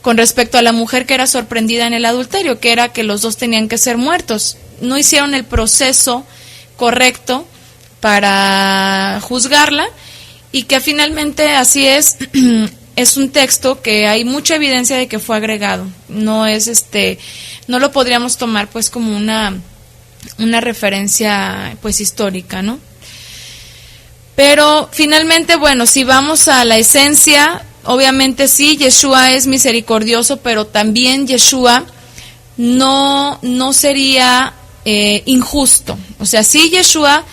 con respecto a la mujer que era sorprendida en el adulterio, que era que los dos tenían que ser muertos. No hicieron el proceso correcto para juzgarla, y que finalmente así es un texto que hay mucha evidencia de que fue agregado. No es no lo podríamos tomar pues como una referencia pues histórica, ¿no? Pero finalmente, bueno, si vamos a la esencia, obviamente sí, Yeshua es misericordioso, pero también Yeshua no sería injusto. O sea, sí, Yeshua,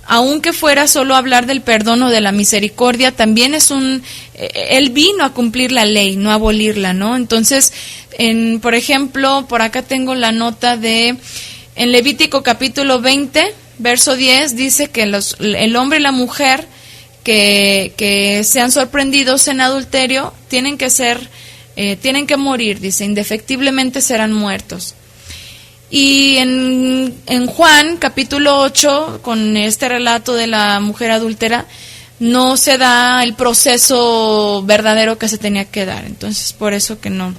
aunque fuera solo hablar del perdón o de la misericordia, también él vino a cumplir la ley, no a abolirla, ¿no? Entonces, por ejemplo, por acá tengo la nota en Levítico capítulo 20, verso 10, dice que el hombre y la mujer que sean sorprendidos en adulterio tienen que morir, dice, indefectiblemente serán muertos. Y en Juan, capítulo 8, con este relato de la mujer adúltera, no se da el proceso verdadero que se tenía que dar. Entonces, por eso que no,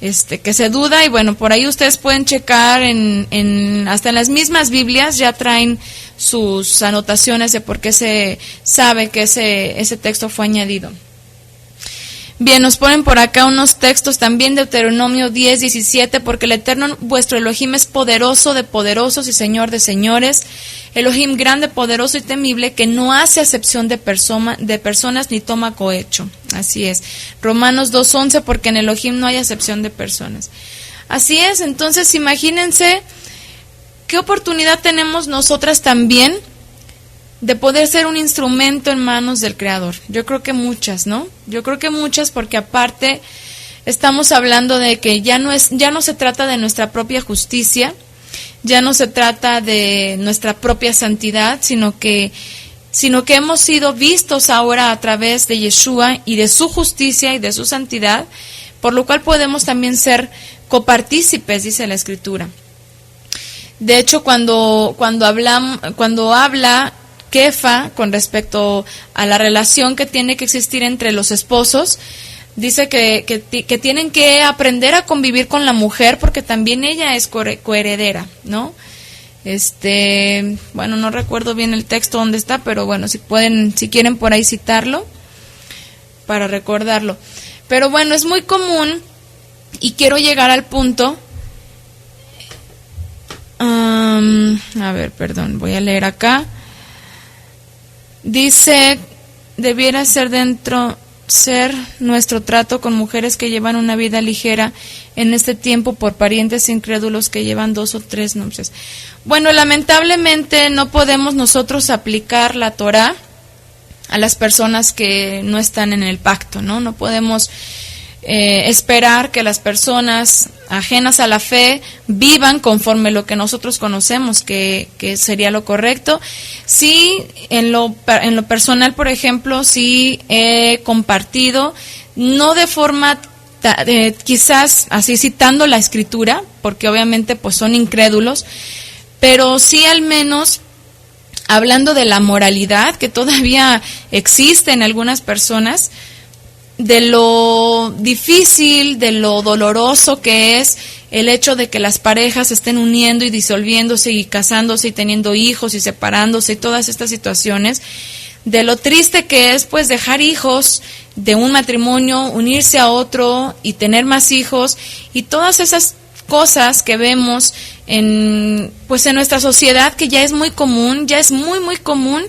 que se duda. Y bueno, por ahí ustedes pueden checar hasta en las mismas Biblias ya traen sus anotaciones de por qué se sabe que ese texto fue añadido. Bien, nos ponen por acá unos textos también de Deuteronomio 10, 17, porque el Eterno vuestro Elohim es poderoso de poderosos y Señor de señores, Elohim grande, poderoso y temible, que no hace acepción de personas ni toma cohecho. Así es. Romanos 2:11, porque en Elohim no hay acepción de personas. Así es, entonces imagínense qué oportunidad tenemos nosotras también de poder ser un instrumento en manos del Creador. Yo creo que muchas, ¿no? Yo creo que muchas, porque aparte estamos hablando de que ya no se trata de nuestra propia justicia, ya no se trata de nuestra propia santidad, sino que hemos sido vistos ahora a través de Yeshua y de su justicia y de su santidad, por lo cual podemos también ser copartícipes, dice la Escritura. De hecho, cuando habla Kefa con respecto a la relación que tiene que existir entre los esposos, dice que tienen que aprender a convivir con la mujer, porque también ella es coheredera, ¿no? Bueno, no recuerdo bien el texto dónde está, pero bueno, si quieren por ahí citarlo para recordarlo. Pero bueno, es muy común, y quiero llegar al punto. A ver, perdón, voy a leer acá. Dice, debiera ser nuestro trato con mujeres que llevan una vida ligera en este tiempo por parientes incrédulos que llevan 2 o 3 nupcias. Bueno, lamentablemente no podemos nosotros aplicar la Torá a las personas que no están en el pacto, ¿no? No podemos esperar que las personas ajenas a la fe vivan conforme lo que nosotros conocemos que sería lo correcto. Sí, en lo personal, por ejemplo, sí he compartido, no de forma quizás así citando la Escritura, porque obviamente pues son incrédulos, pero sí al menos hablando de la moralidad que todavía existe en algunas personas, de lo difícil, de lo doloroso que es el hecho de que las parejas se estén uniendo y disolviéndose y casándose y teniendo hijos y separándose y todas estas situaciones. de lo triste que es pues dejar hijos de un matrimonio, unirse a otro y tener más hijos, y todas esas cosas que vemos en nuestra sociedad, que ya es muy común, ya es muy muy común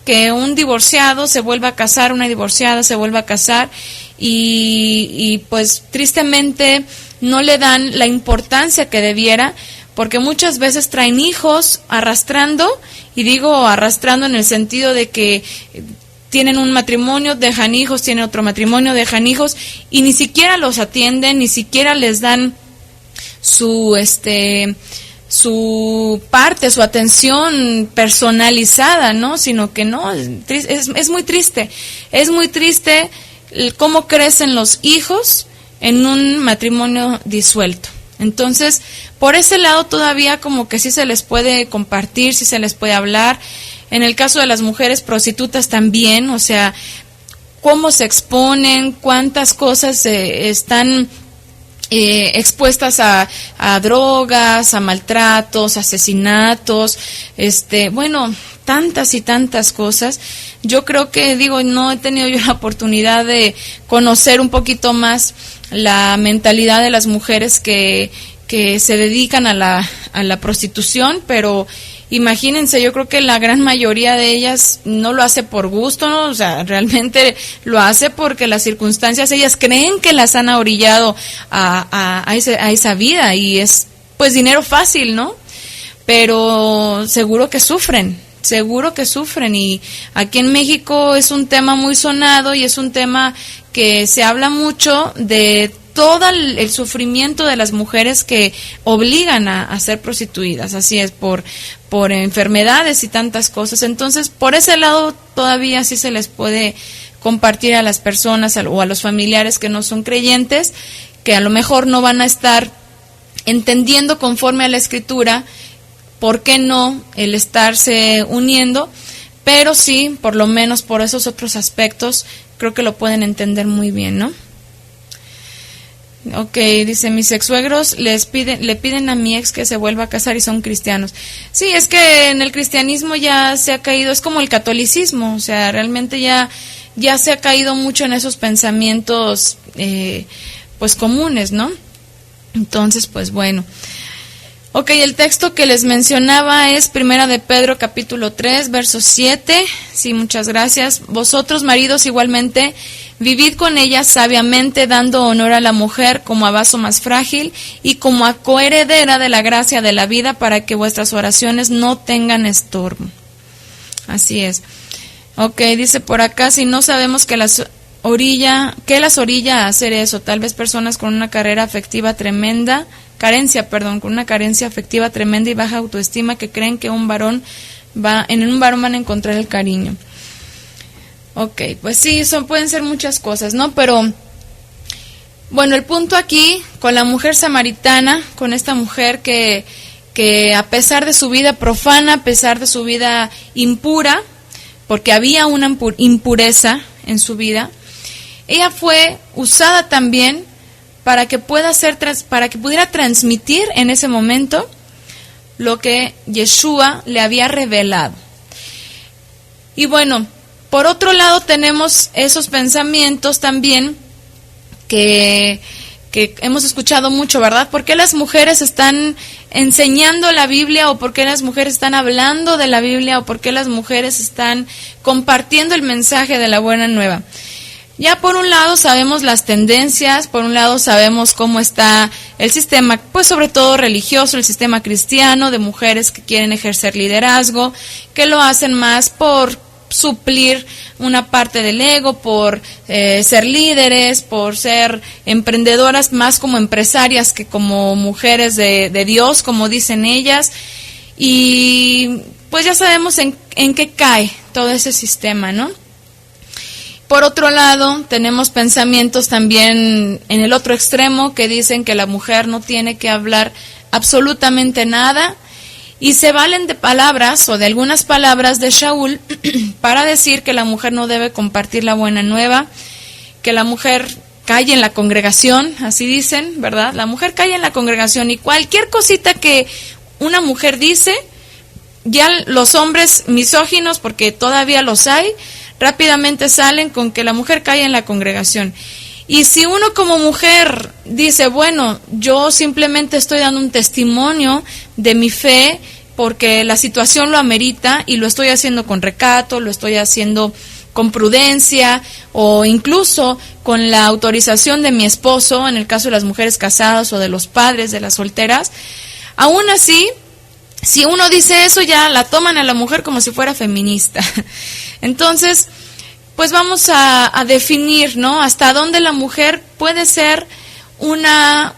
que un divorciado se vuelva a casar, una divorciada se vuelva a casar, y pues tristemente no le dan la importancia que debiera, porque muchas veces traen hijos arrastrando, y digo arrastrando en el sentido de que tienen un matrimonio, dejan hijos, tienen otro matrimonio, dejan hijos, y ni siquiera los atienden, ni siquiera les dan su parte, su atención personalizada, ¿no? Sino que no, es muy triste cómo crecen los hijos en un matrimonio disuelto. Entonces, por ese lado todavía como que sí se les puede compartir, sí se les puede hablar. En el caso de las mujeres prostitutas también, o sea, cómo se exponen, cuántas cosas están expuestas a drogas, a maltratos, asesinatos, tantas y tantas cosas. Yo creo que, no he tenido yo la oportunidad de conocer un poquito más la mentalidad de las mujeres que se dedican a la prostitución, pero imagínense, yo creo que la gran mayoría de ellas no lo hace por gusto, ¿no? O sea, realmente lo hace porque las circunstancias, ellas creen que las han orillado a esa vida, y es pues dinero fácil, ¿no? Pero seguro que sufren, y aquí en México es un tema muy sonado, y es un tema que se habla mucho de todo el sufrimiento de las mujeres que obligan a ser prostituidas, así es, por enfermedades y tantas cosas. Entonces, por ese lado todavía sí se les puede compartir a las personas o a los familiares que no son creyentes, que a lo mejor no van a estar entendiendo conforme a la Escritura por qué no el estarse uniendo, pero sí, por lo menos por esos otros aspectos, creo que lo pueden entender muy bien, ¿no? Ok, dice, mis exsuegros le piden a mi ex que se vuelva a casar y son cristianos. Sí, es que en el cristianismo ya se ha caído, es como el catolicismo, o sea, realmente ya se ha caído mucho en esos pensamientos pues comunes, ¿no? Entonces, pues bueno. Ok, el texto que les mencionaba es Primera de Pedro, capítulo 3, verso 7. Sí, muchas gracias. Vosotros, maridos, igualmente, vivid con ella sabiamente, dando honor a la mujer como a vaso más frágil y como a coheredera de la gracia de la vida, para que vuestras oraciones no tengan estorbo. Así es. Ok, dice por acá, si no sabemos que las orilla a hacer eso, tal vez personas con una carencia afectiva tremenda y baja autoestima, que creen que en un varón van a encontrar el cariño. Ok, pues sí, pueden ser muchas cosas, ¿no? Pero, bueno, el punto aquí, con la mujer samaritana, con esta mujer que a pesar de su vida profana, a pesar de su vida impura, porque había una impureza en su vida, ella fue usada también para que pudiera transmitir en ese momento lo que Yeshua le había revelado. Y bueno, por otro lado tenemos esos pensamientos también que hemos escuchado mucho, ¿verdad? ¿Por qué las mujeres están enseñando la Biblia, o por qué las mujeres están hablando de la Biblia, o por qué las mujeres están compartiendo el mensaje de la buena nueva? Ya por un lado sabemos las tendencias, por un lado sabemos cómo está el sistema, pues sobre todo religioso, el sistema cristiano, de mujeres que quieren ejercer liderazgo, que lo hacen más por suplir una parte del ego, por ser líderes, por ser emprendedoras, más como empresarias que como mujeres de Dios, como dicen ellas. Y pues ya sabemos en qué cae todo ese sistema, ¿no? Por otro lado, tenemos pensamientos también en el otro extremo que dicen que la mujer no tiene que hablar absolutamente nada, y se valen de palabras o de algunas palabras de Shaul para decir que la mujer no debe compartir la buena nueva, que la mujer calle en la congregación, así dicen, ¿verdad? La mujer calle en la congregación, y cualquier cosita que una mujer dice, ya los hombres misóginos, porque todavía los hay, rápidamente salen con que la mujer cae en la congregación. Y si uno como mujer dice, bueno, yo simplemente estoy dando un testimonio de mi fe porque la situación lo amerita y lo estoy haciendo con recato, lo estoy haciendo con prudencia o incluso con la autorización de mi esposo, en el caso de las mujeres casadas o de los padres de las solteras, aún así, si uno dice eso, ya la toman a la mujer como si fuera feminista. Entonces, pues vamos a definir, ¿no?, hasta dónde la mujer puede ser una,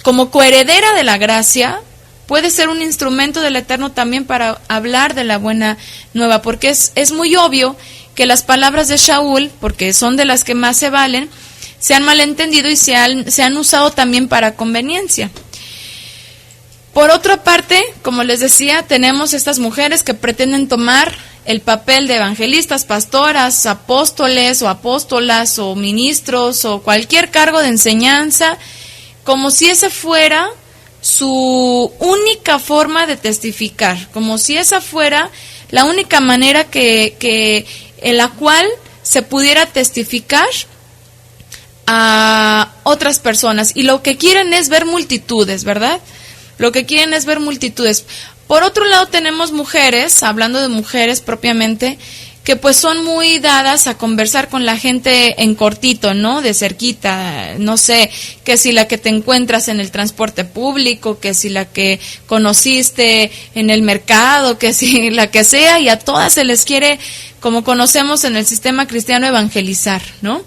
como coheredera de la gracia, puede ser un instrumento del Eterno también para hablar de la buena nueva, porque es muy obvio que las palabras de Shaul, porque son de las que más se valen, se han malentendido y se han usado también para conveniencia. Por otra parte, como les decía, tenemos estas mujeres que pretenden tomar el papel de evangelistas, pastoras, apóstoles o apóstolas o ministros o cualquier cargo de enseñanza, como si esa fuera su única forma de testificar, como si esa fuera la única manera en la cual se pudiera testificar a otras personas. Y lo que quieren es ver multitudes, ¿verdad? Lo que quieren es ver multitudes. Por otro lado tenemos mujeres, hablando de mujeres propiamente, que pues son muy dadas a conversar con la gente en cortito, ¿no? De cerquita, no sé, que si la que te encuentras en el transporte público, que si la que conociste en el mercado, que si la que sea, y a todas se les quiere, como conocemos en el sistema cristiano, evangelizar, ¿no?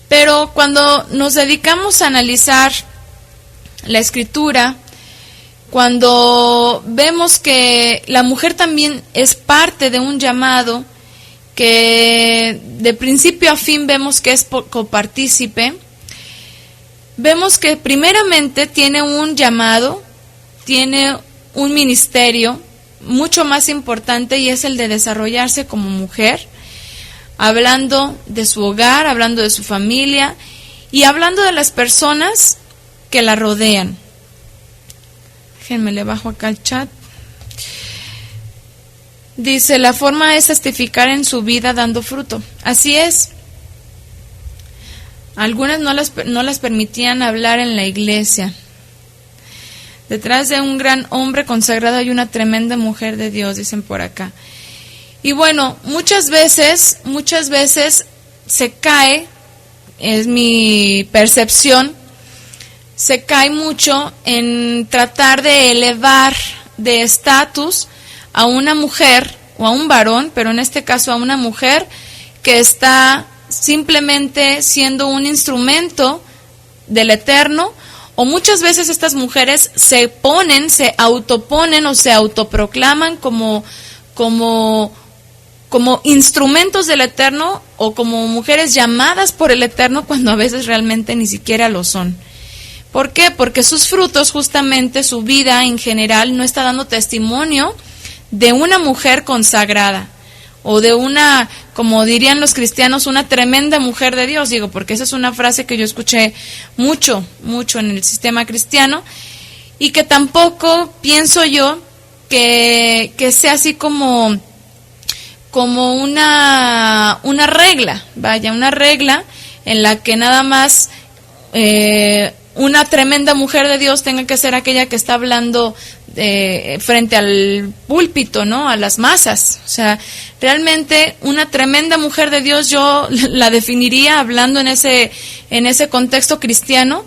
Pero cuando nos dedicamos a analizar la Escritura, cuando vemos que la mujer también es parte de un llamado que de principio a fin vemos que es copartícipe, vemos que primeramente tiene un llamado, tiene un ministerio mucho más importante, y es el de desarrollarse como mujer, hablando de su hogar, hablando de su familia y hablando de las personas que la rodean. Déjenme le bajo acá el chat. Dice, la forma es testificar en su vida dando fruto. Así es. Algunas no las permitían hablar en la iglesia. Detrás de un gran hombre consagrado hay una tremenda mujer de Dios, dicen por acá. Y bueno, muchas veces se cae, es mi percepción, se cae mucho en tratar de elevar de estatus a una mujer o a un varón, pero en este caso a una mujer que está simplemente siendo un instrumento del Eterno, o muchas veces estas mujeres se autoponen o se autoproclaman como instrumentos del Eterno o como mujeres llamadas por el Eterno, cuando a veces realmente ni siquiera lo son. ¿Por qué? Porque sus frutos, justamente su vida en general, no está dando testimonio de una mujer consagrada o de una, como dirían los cristianos, una tremenda mujer de Dios. Digo, porque esa es una frase que yo escuché mucho en el sistema cristiano, y que tampoco pienso yo que sea así como una regla, una regla en la que nada más una tremenda mujer de Dios tenga que ser aquella que está hablando frente al púlpito, ¿no?, a las masas. O sea, realmente una tremenda mujer de Dios yo la definiría, hablando en ese contexto cristiano,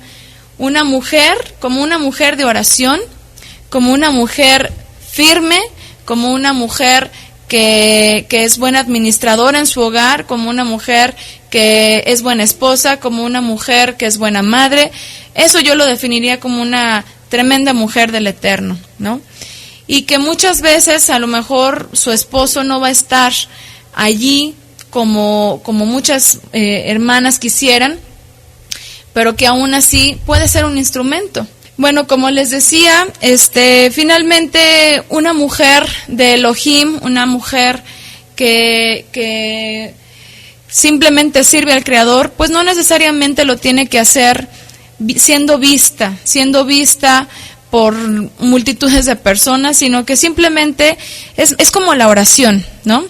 una mujer como una mujer de oración, como una mujer firme, como una mujer que es buena administradora en su hogar, como una mujer que es buena esposa, como una mujer que es buena madre. Eso yo lo definiría como una tremenda mujer del Eterno, ¿no? Y que muchas veces a lo mejor su esposo no va a estar allí como muchas hermanas quisieran, pero que aún así puede ser un instrumento. Bueno, como les decía, finalmente una mujer de Elohim, una mujer que simplemente sirve al Creador, pues no necesariamente lo tiene que hacer siendo vista por multitudes de personas, sino que simplemente es como la oración, ¿no?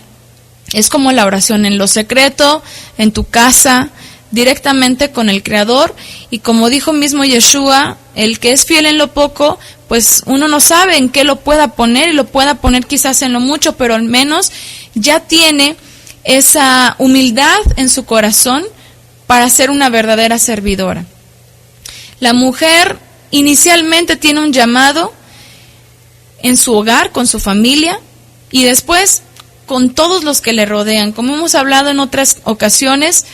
Es como la oración en lo secreto, en tu casa, directamente con el Creador. Y como dijo mismo Yeshua, el que es fiel en lo poco, pues uno no sabe en qué lo pueda poner, y lo pueda poner quizás en lo mucho, pero al menos ya tiene esa humildad en su corazón para ser una verdadera servidora. La mujer inicialmente tiene un llamado en su hogar, con su familia, y después con todos los que le rodean. Como hemos hablado en otras ocasiones,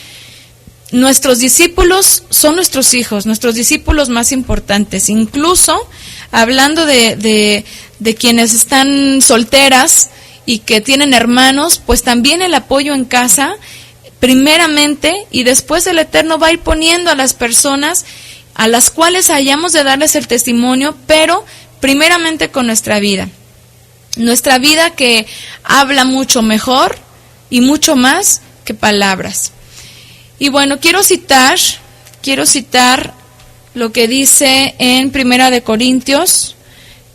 nuestros discípulos son nuestros hijos, nuestros discípulos más importantes. Incluso hablando de quienes están solteras y que tienen hermanos, pues también el apoyo en casa, primeramente, y después el Eterno va a ir poniendo a las personas a las cuales hayamos de darles el testimonio, pero primeramente con nuestra vida. Nuestra vida que habla mucho mejor y mucho más que palabras. Y bueno, quiero citar lo que dice en Primera de Corintios,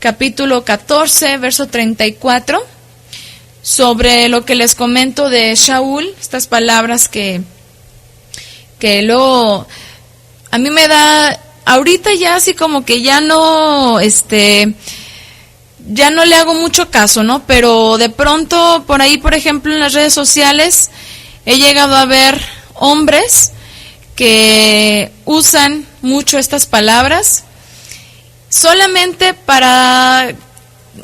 capítulo 14, verso 34, sobre lo que les comento de Shaul, estas palabras que luego a mí me da, ahorita ya así como que ya no le hago mucho caso, ¿no? Pero de pronto por ahí, por ejemplo, en las redes sociales he llegado a ver hombres que usan mucho estas palabras solamente para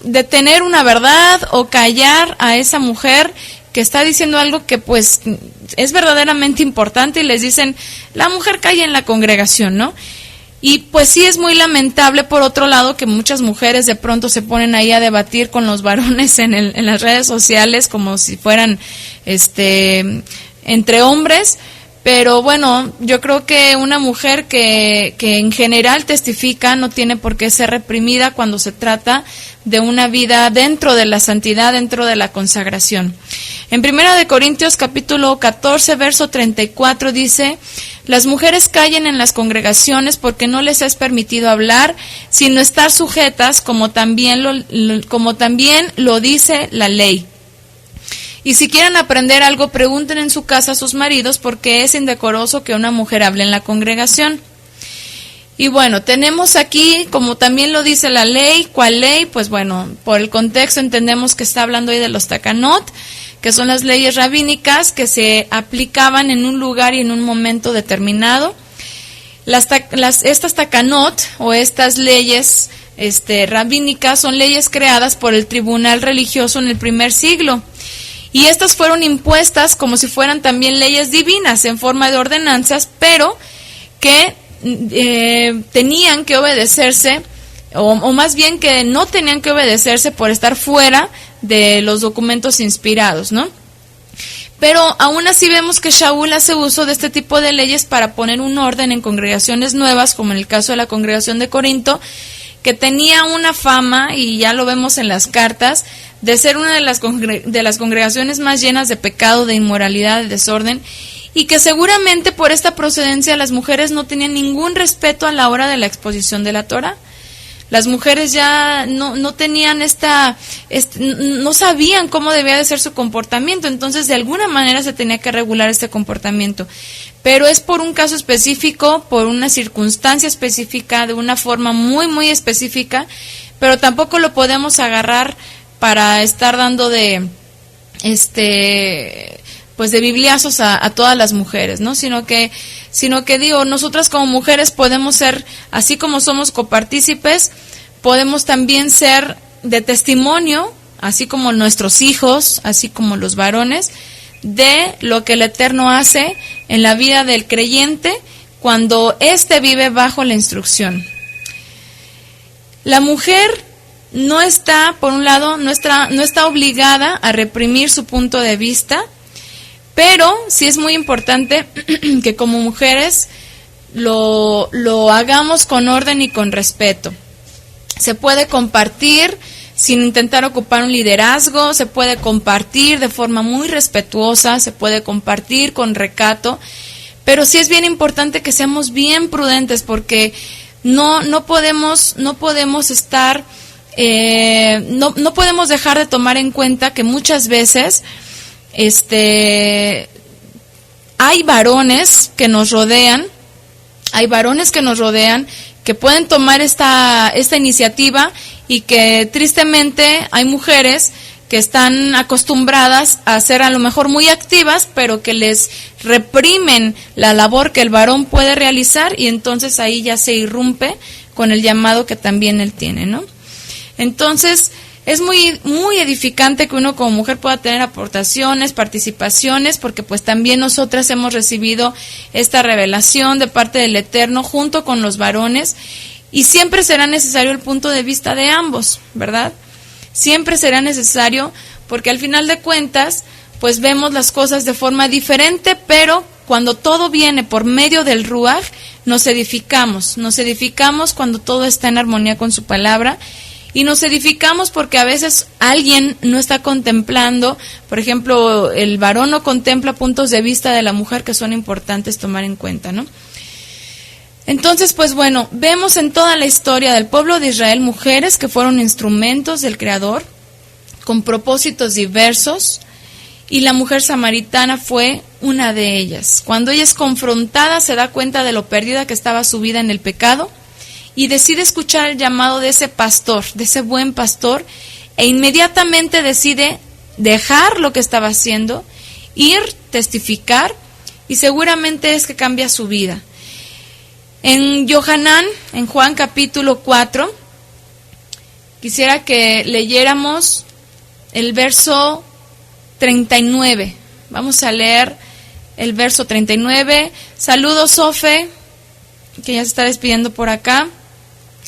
detener una verdad o callar a esa mujer que está diciendo algo que pues es verdaderamente importante, y les dicen, la mujer calla en la congregación, ¿no? Y pues sí es muy lamentable, por otro lado, que muchas mujeres de pronto se ponen ahí a debatir con los varones en las redes sociales como si fueran entre hombres. Pero bueno, yo creo que una mujer que en general testifica no tiene por qué ser reprimida cuando se trata de una vida dentro de la santidad, dentro de la consagración. En 1 de Corintios capítulo 14, verso 34 dice, las mujeres callen en las congregaciones porque no les es permitido hablar, sino estar sujetas, como también lo dice la ley. Y si quieren aprender algo, pregunten en su casa a sus maridos, porque es indecoroso que una mujer hable en la congregación. Y bueno, tenemos aquí, como también lo dice la ley, ¿cuál ley? Pues bueno, por el contexto entendemos que está hablando ahí de los takanot, que son las leyes rabínicas que se aplicaban en un lugar y en un momento determinado. Estas takanot, o estas leyes rabínicas, son leyes creadas por el tribunal religioso en el primer siglo. Y estas fueron impuestas como si fueran también leyes divinas en forma de ordenanzas, pero que tenían que obedecerse, o más bien que no tenían que obedecerse por estar fuera de los documentos inspirados, ¿no? Pero aún así vemos que Shaul hace uso de este tipo de leyes para poner un orden en congregaciones nuevas, como en el caso de la congregación de Corinto, que tenía una fama, y ya lo vemos en las cartas, de ser una de las congregaciones más llenas de pecado, de inmoralidad, de desorden, y que seguramente por esta procedencia las mujeres no tenían ningún respeto a la hora de la exposición de la Torah. Las mujeres ya no tenían no sabían cómo debía de ser su comportamiento, entonces de alguna manera se tenía que regular este comportamiento. Pero es por un caso específico, por una circunstancia específica, de una forma muy, muy específica, pero tampoco lo podemos agarrar para estar dando pues de bibliazos a todas las mujeres, ¿no? Sino que digo, nosotras como mujeres podemos ser, así como somos copartícipes, podemos también ser de testimonio, así como nuestros hijos, así como los varones, de lo que el Eterno hace en la vida del creyente cuando éste vive bajo la instrucción. La mujer no está, por un lado, no está obligada a reprimir su punto de vista, pero sí es muy importante que como mujeres lo hagamos con orden y con respeto. Se puede compartir sin intentar ocupar un liderazgo, se puede compartir de forma muy respetuosa, se puede compartir con recato, pero sí es bien importante que seamos bien prudentes, porque no podemos estar, no podemos dejar de tomar en cuenta que muchas veces hay varones que nos rodean, que pueden tomar esta iniciativa, y que tristemente hay mujeres que están acostumbradas a ser a lo mejor muy activas, pero que les reprimen la labor que el varón puede realizar, y entonces ahí ya se irrumpe con el llamado que también él tiene, ¿no? Entonces, es muy, muy edificante que uno como mujer pueda tener aportaciones, participaciones, porque pues también nosotras hemos recibido esta revelación de parte del Eterno junto con los varones, y siempre será necesario el punto de vista de ambos, ¿verdad? Siempre será necesario, porque al final de cuentas, pues vemos las cosas de forma diferente, pero cuando todo viene por medio del Ruaj, nos edificamos cuando todo está en armonía con su palabra, y nos edificamos porque a veces alguien no está contemplando, por ejemplo, el varón no contempla puntos de vista de la mujer que son importantes tomar en cuenta, ¿no? Entonces, pues bueno, vemos en toda la historia del pueblo de Israel mujeres que fueron instrumentos del Creador con propósitos diversos, y la mujer samaritana fue una de ellas. Cuando ella es confrontada, se da cuenta de lo perdida que estaba su vida en el pecado, y decide escuchar el llamado de ese pastor, de ese buen pastor, e inmediatamente decide dejar lo que estaba haciendo, ir, testificar, y seguramente es que cambia su vida. En Yohanan, en Juan capítulo 4, quisiera que leyéramos el verso 39. Vamos a leer el verso 39. Saludos, Sofe, que ya se está despidiendo por acá.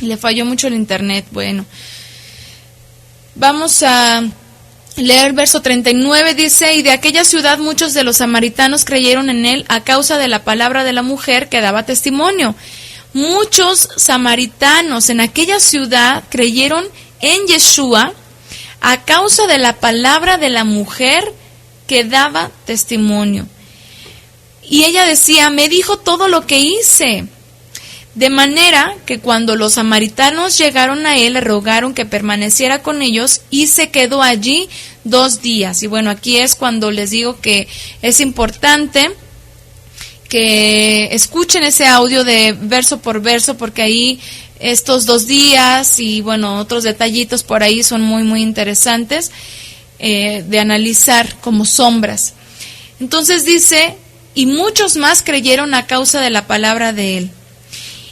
Le falló mucho el internet. Bueno, vamos a leer el verso 39. Dice: y de aquella ciudad muchos de los samaritanos creyeron en él a causa de la palabra de la mujer que daba testimonio. Muchos samaritanos en aquella ciudad creyeron en Yeshua a causa de la palabra de la mujer que daba testimonio. Y ella decía: me dijo todo lo que hice. De manera que cuando los samaritanos llegaron a él, le rogaron que permaneciera con ellos, y se quedó allí 2 días. Y bueno, aquí es cuando les digo que es importante que escuchen ese audio de verso por verso, porque ahí estos 2 días y bueno, otros detallitos por ahí son muy, muy interesantes de analizar como sombras. Entonces dice: y muchos más creyeron a causa de la palabra de él.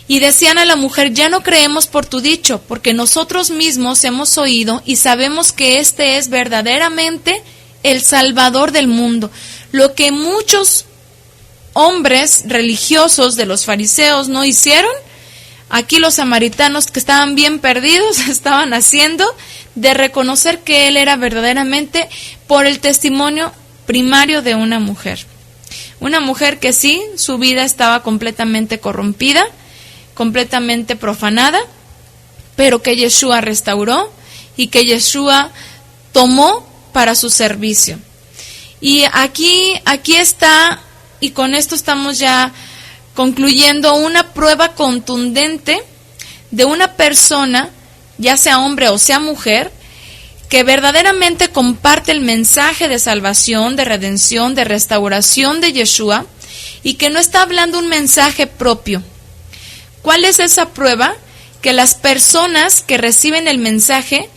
Y decían a la mujer: ya no creemos por tu dicho, porque nosotros mismos hemos oído y sabemos que este es verdaderamente el Salvador del mundo. Lo que muchos hombres religiosos de los fariseos no hicieron, aquí los samaritanos, que estaban bien perdidos, estaban haciendo, de reconocer que él era verdaderamente por el testimonio primario de una mujer. Una mujer que sí, su vida estaba completamente corrompida, completamente profanada, pero que Yeshua restauró y que Yeshua tomó para su servicio. Y aquí está, y con esto estamos ya concluyendo, una prueba contundente de una persona, ya sea hombre o sea mujer, que verdaderamente comparte el mensaje de salvación, de redención, de restauración de Yeshua, y que no está hablando un mensaje propio. ¿Cuál es esa prueba? Que las personas que reciben el mensaje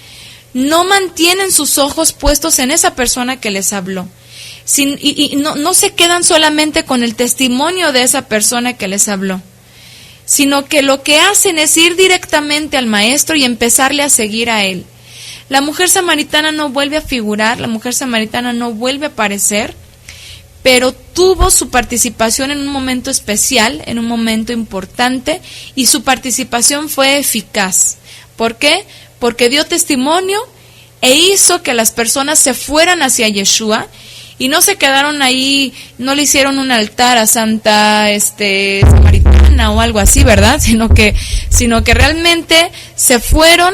no mantienen sus ojos puestos en esa persona que les habló. No se quedan solamente con el testimonio de esa persona que les habló, sino que lo que hacen es ir directamente al maestro y empezarle a seguir a él. La mujer samaritana no vuelve a figurar, la mujer samaritana no vuelve a aparecer, pero tuvo su participación en un momento especial, en un momento importante, y su participación fue eficaz. ¿Por qué? Porque dio testimonio e hizo que las personas se fueran hacia Yeshua y no se quedaron ahí, no le hicieron un altar a Santa Samaritana o algo así, ¿verdad? Sino que realmente se fueron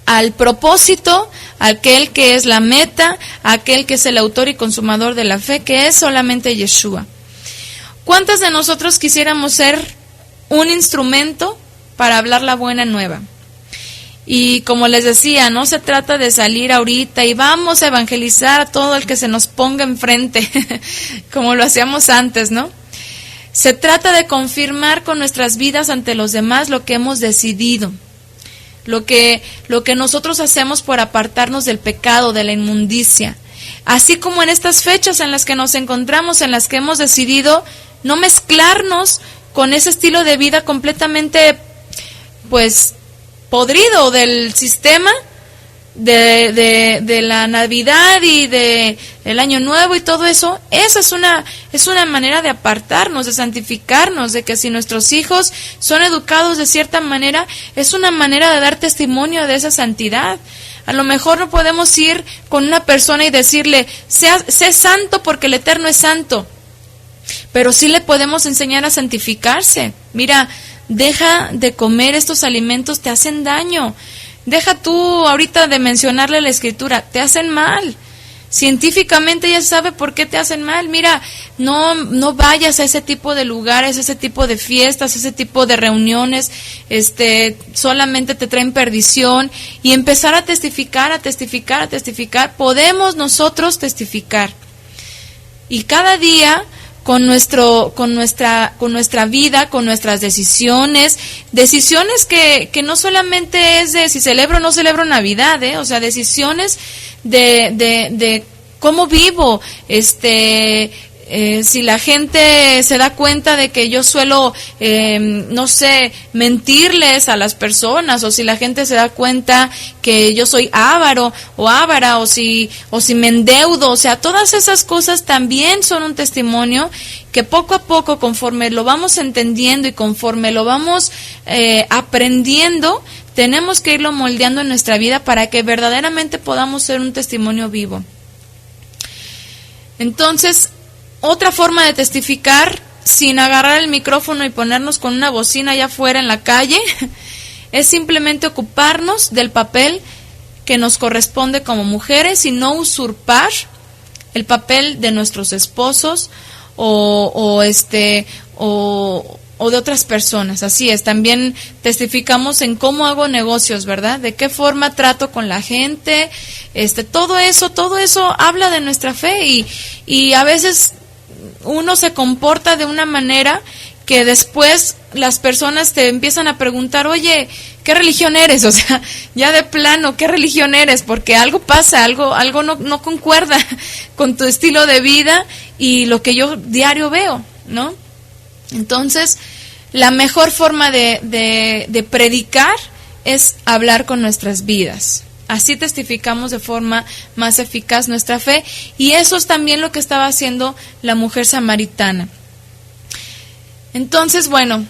al propósito, aquel que es la meta, aquel que es el autor y consumador de la fe, que es solamente Yeshua. ¿Cuántas de nosotros quisiéramos ser un instrumento para hablar la buena nueva. Y como les decía, no se trata de salir ahorita y vamos a evangelizar a todo el que se nos ponga enfrente, como lo hacíamos antes, ¿no? Se trata de confirmar con nuestras vidas ante los demás lo que hemos decidido, lo que nosotros hacemos por apartarnos del pecado, de la inmundicia. Así como en estas fechas en las que nos encontramos, en las que hemos decidido no mezclarnos con ese estilo de vida completamente, pues, podrido del sistema de la Navidad y del Año Nuevo y todo eso. Esa es una manera de apartarnos, de santificarnos, de que si nuestros hijos son educados de cierta manera, es una manera de dar testimonio de esa santidad. A lo mejor no podemos ir con una persona y decirle, sé santo porque el Eterno es santo, pero sí le podemos enseñar a santificarse. Mira, deja de comer estos alimentos, te hacen daño. Deja tú ahorita de mencionarle la Escritura, te hacen mal. Científicamente ya se sabe por qué te hacen mal. Mira, no vayas a ese tipo de lugares, ese tipo de fiestas, ese tipo de reuniones, solamente te traen perdición. Y empezar a testificar, a testificar, a testificar. Podemos nosotros testificar. Y cada día con nuestra vida, con nuestras decisiones que no solamente es de si celebro o no celebro Navidad, o sea, decisiones de cómo vivo, si la gente se da cuenta de que yo suelo, no sé, mentirles a las personas, o si la gente se da cuenta que yo soy avaro o ávara, o si me endeudo, o sea, todas esas cosas también son un testimonio que poco a poco, conforme lo vamos entendiendo y conforme lo vamos aprendiendo, tenemos que irlo moldeando en nuestra vida para que verdaderamente podamos ser un testimonio vivo. Entonces, otra forma de testificar, sin agarrar el micrófono y ponernos con una bocina allá afuera en la calle, es simplemente ocuparnos del papel que nos corresponde como mujeres y no usurpar el papel de nuestros esposos o de otras personas. Así es, también testificamos en cómo hago negocios, ¿verdad? De qué forma trato con la gente, todo eso habla de nuestra fe y a veces uno se comporta de una manera que después las personas te empiezan a preguntar, oye, ¿qué religión eres? O sea, ya de plano, ¿qué religión eres? Porque algo pasa, algo no concuerda con tu estilo de vida y lo que yo diario veo, ¿no? Entonces, la mejor forma de predicar es hablar con nuestras vidas. Así testificamos de forma más eficaz nuestra fe, y eso es también lo que estaba haciendo la mujer samaritana. Entonces, bueno,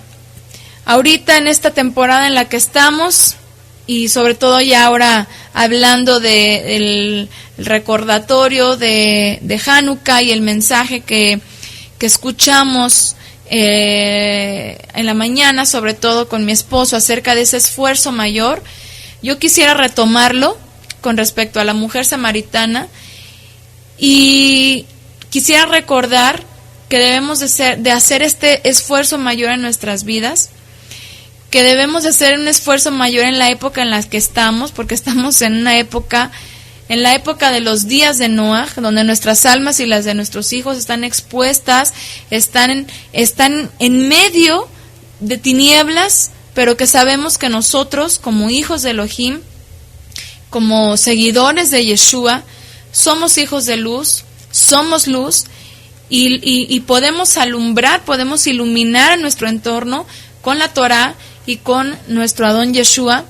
ahorita en esta temporada en la que estamos, y sobre todo ya ahora hablando del recordatorio de Hanukkah y el mensaje que escuchamos en la mañana, sobre todo con mi esposo, acerca de ese esfuerzo mayor, yo quisiera retomarlo con respecto a la mujer samaritana y quisiera recordar que debemos de hacer este esfuerzo mayor en nuestras vidas, que debemos de hacer un esfuerzo mayor en la época en la que estamos, porque estamos en la época de los días de Noah, donde nuestras almas y las de nuestros hijos están expuestas, están en medio de tinieblas, pero que sabemos que nosotros, como hijos de Elohim, como seguidores de Yeshua, somos hijos de luz, somos luz, y podemos alumbrar, podemos iluminar a nuestro entorno con la Torah y con nuestro Adón Yeshua,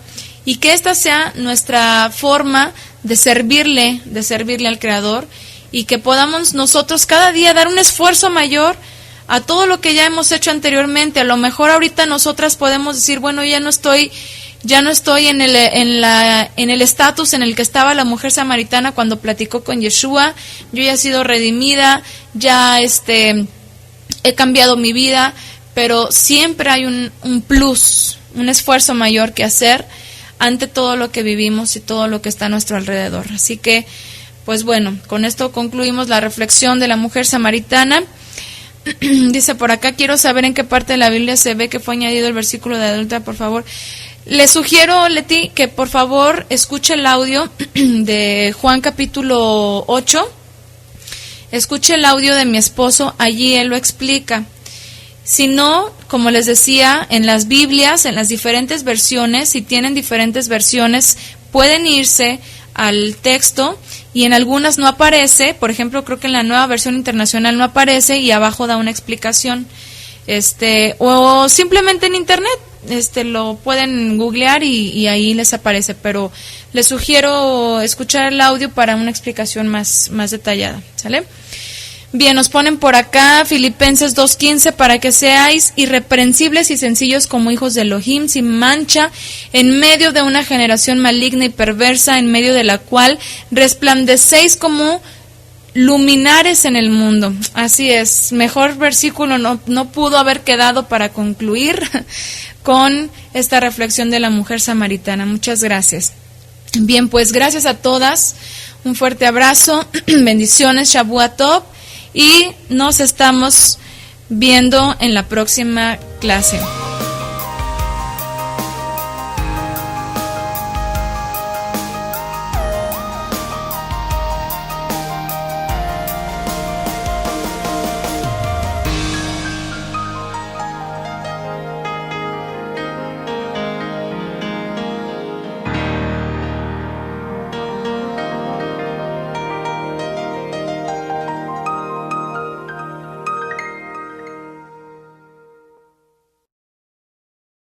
y que esta sea nuestra forma de servirle al Creador, y que podamos nosotros cada día dar un esfuerzo mayor a todo lo que ya hemos hecho anteriormente. A lo mejor ahorita nosotras podemos decir, bueno, ya no estoy en el estatus en el que estaba la mujer samaritana cuando platicó con Yeshua, yo ya he sido redimida, ya he cambiado mi vida, pero siempre hay un plus, un esfuerzo mayor que hacer ante todo lo que vivimos y todo lo que está a nuestro alrededor. Así que, pues bueno, con esto concluimos la reflexión de la mujer samaritana. Dice por acá, quiero saber en qué parte de la Biblia se ve que fue añadido el versículo de adulta, por favor. Le sugiero, Leti, que por favor escuche el audio de Juan capítulo 8. Escuche el audio de mi esposo, allí él lo explica. Si no, como les decía, en las Biblias, en las diferentes versiones, si tienen diferentes versiones, pueden irse al texto y en algunas no aparece. Por ejemplo, creo que en la Nueva Versión Internacional no aparece y abajo da una explicación. O simplemente en internet, lo pueden googlear y ahí les aparece, pero les sugiero escuchar el audio para una explicación más detallada, ¿sale? Bien, nos ponen por acá Filipenses 2:15, para que seáis irreprensibles y sencillos como hijos de Elohim, sin mancha, en medio de una generación maligna y perversa, en medio de la cual resplandecéis como luminares en el mundo. Así es, mejor versículo no pudo haber quedado para concluir con esta reflexión de la mujer samaritana. Muchas gracias. Bien, pues gracias a todas, un fuerte abrazo, bendiciones, Shavua Tov, y nos estamos viendo en la próxima clase.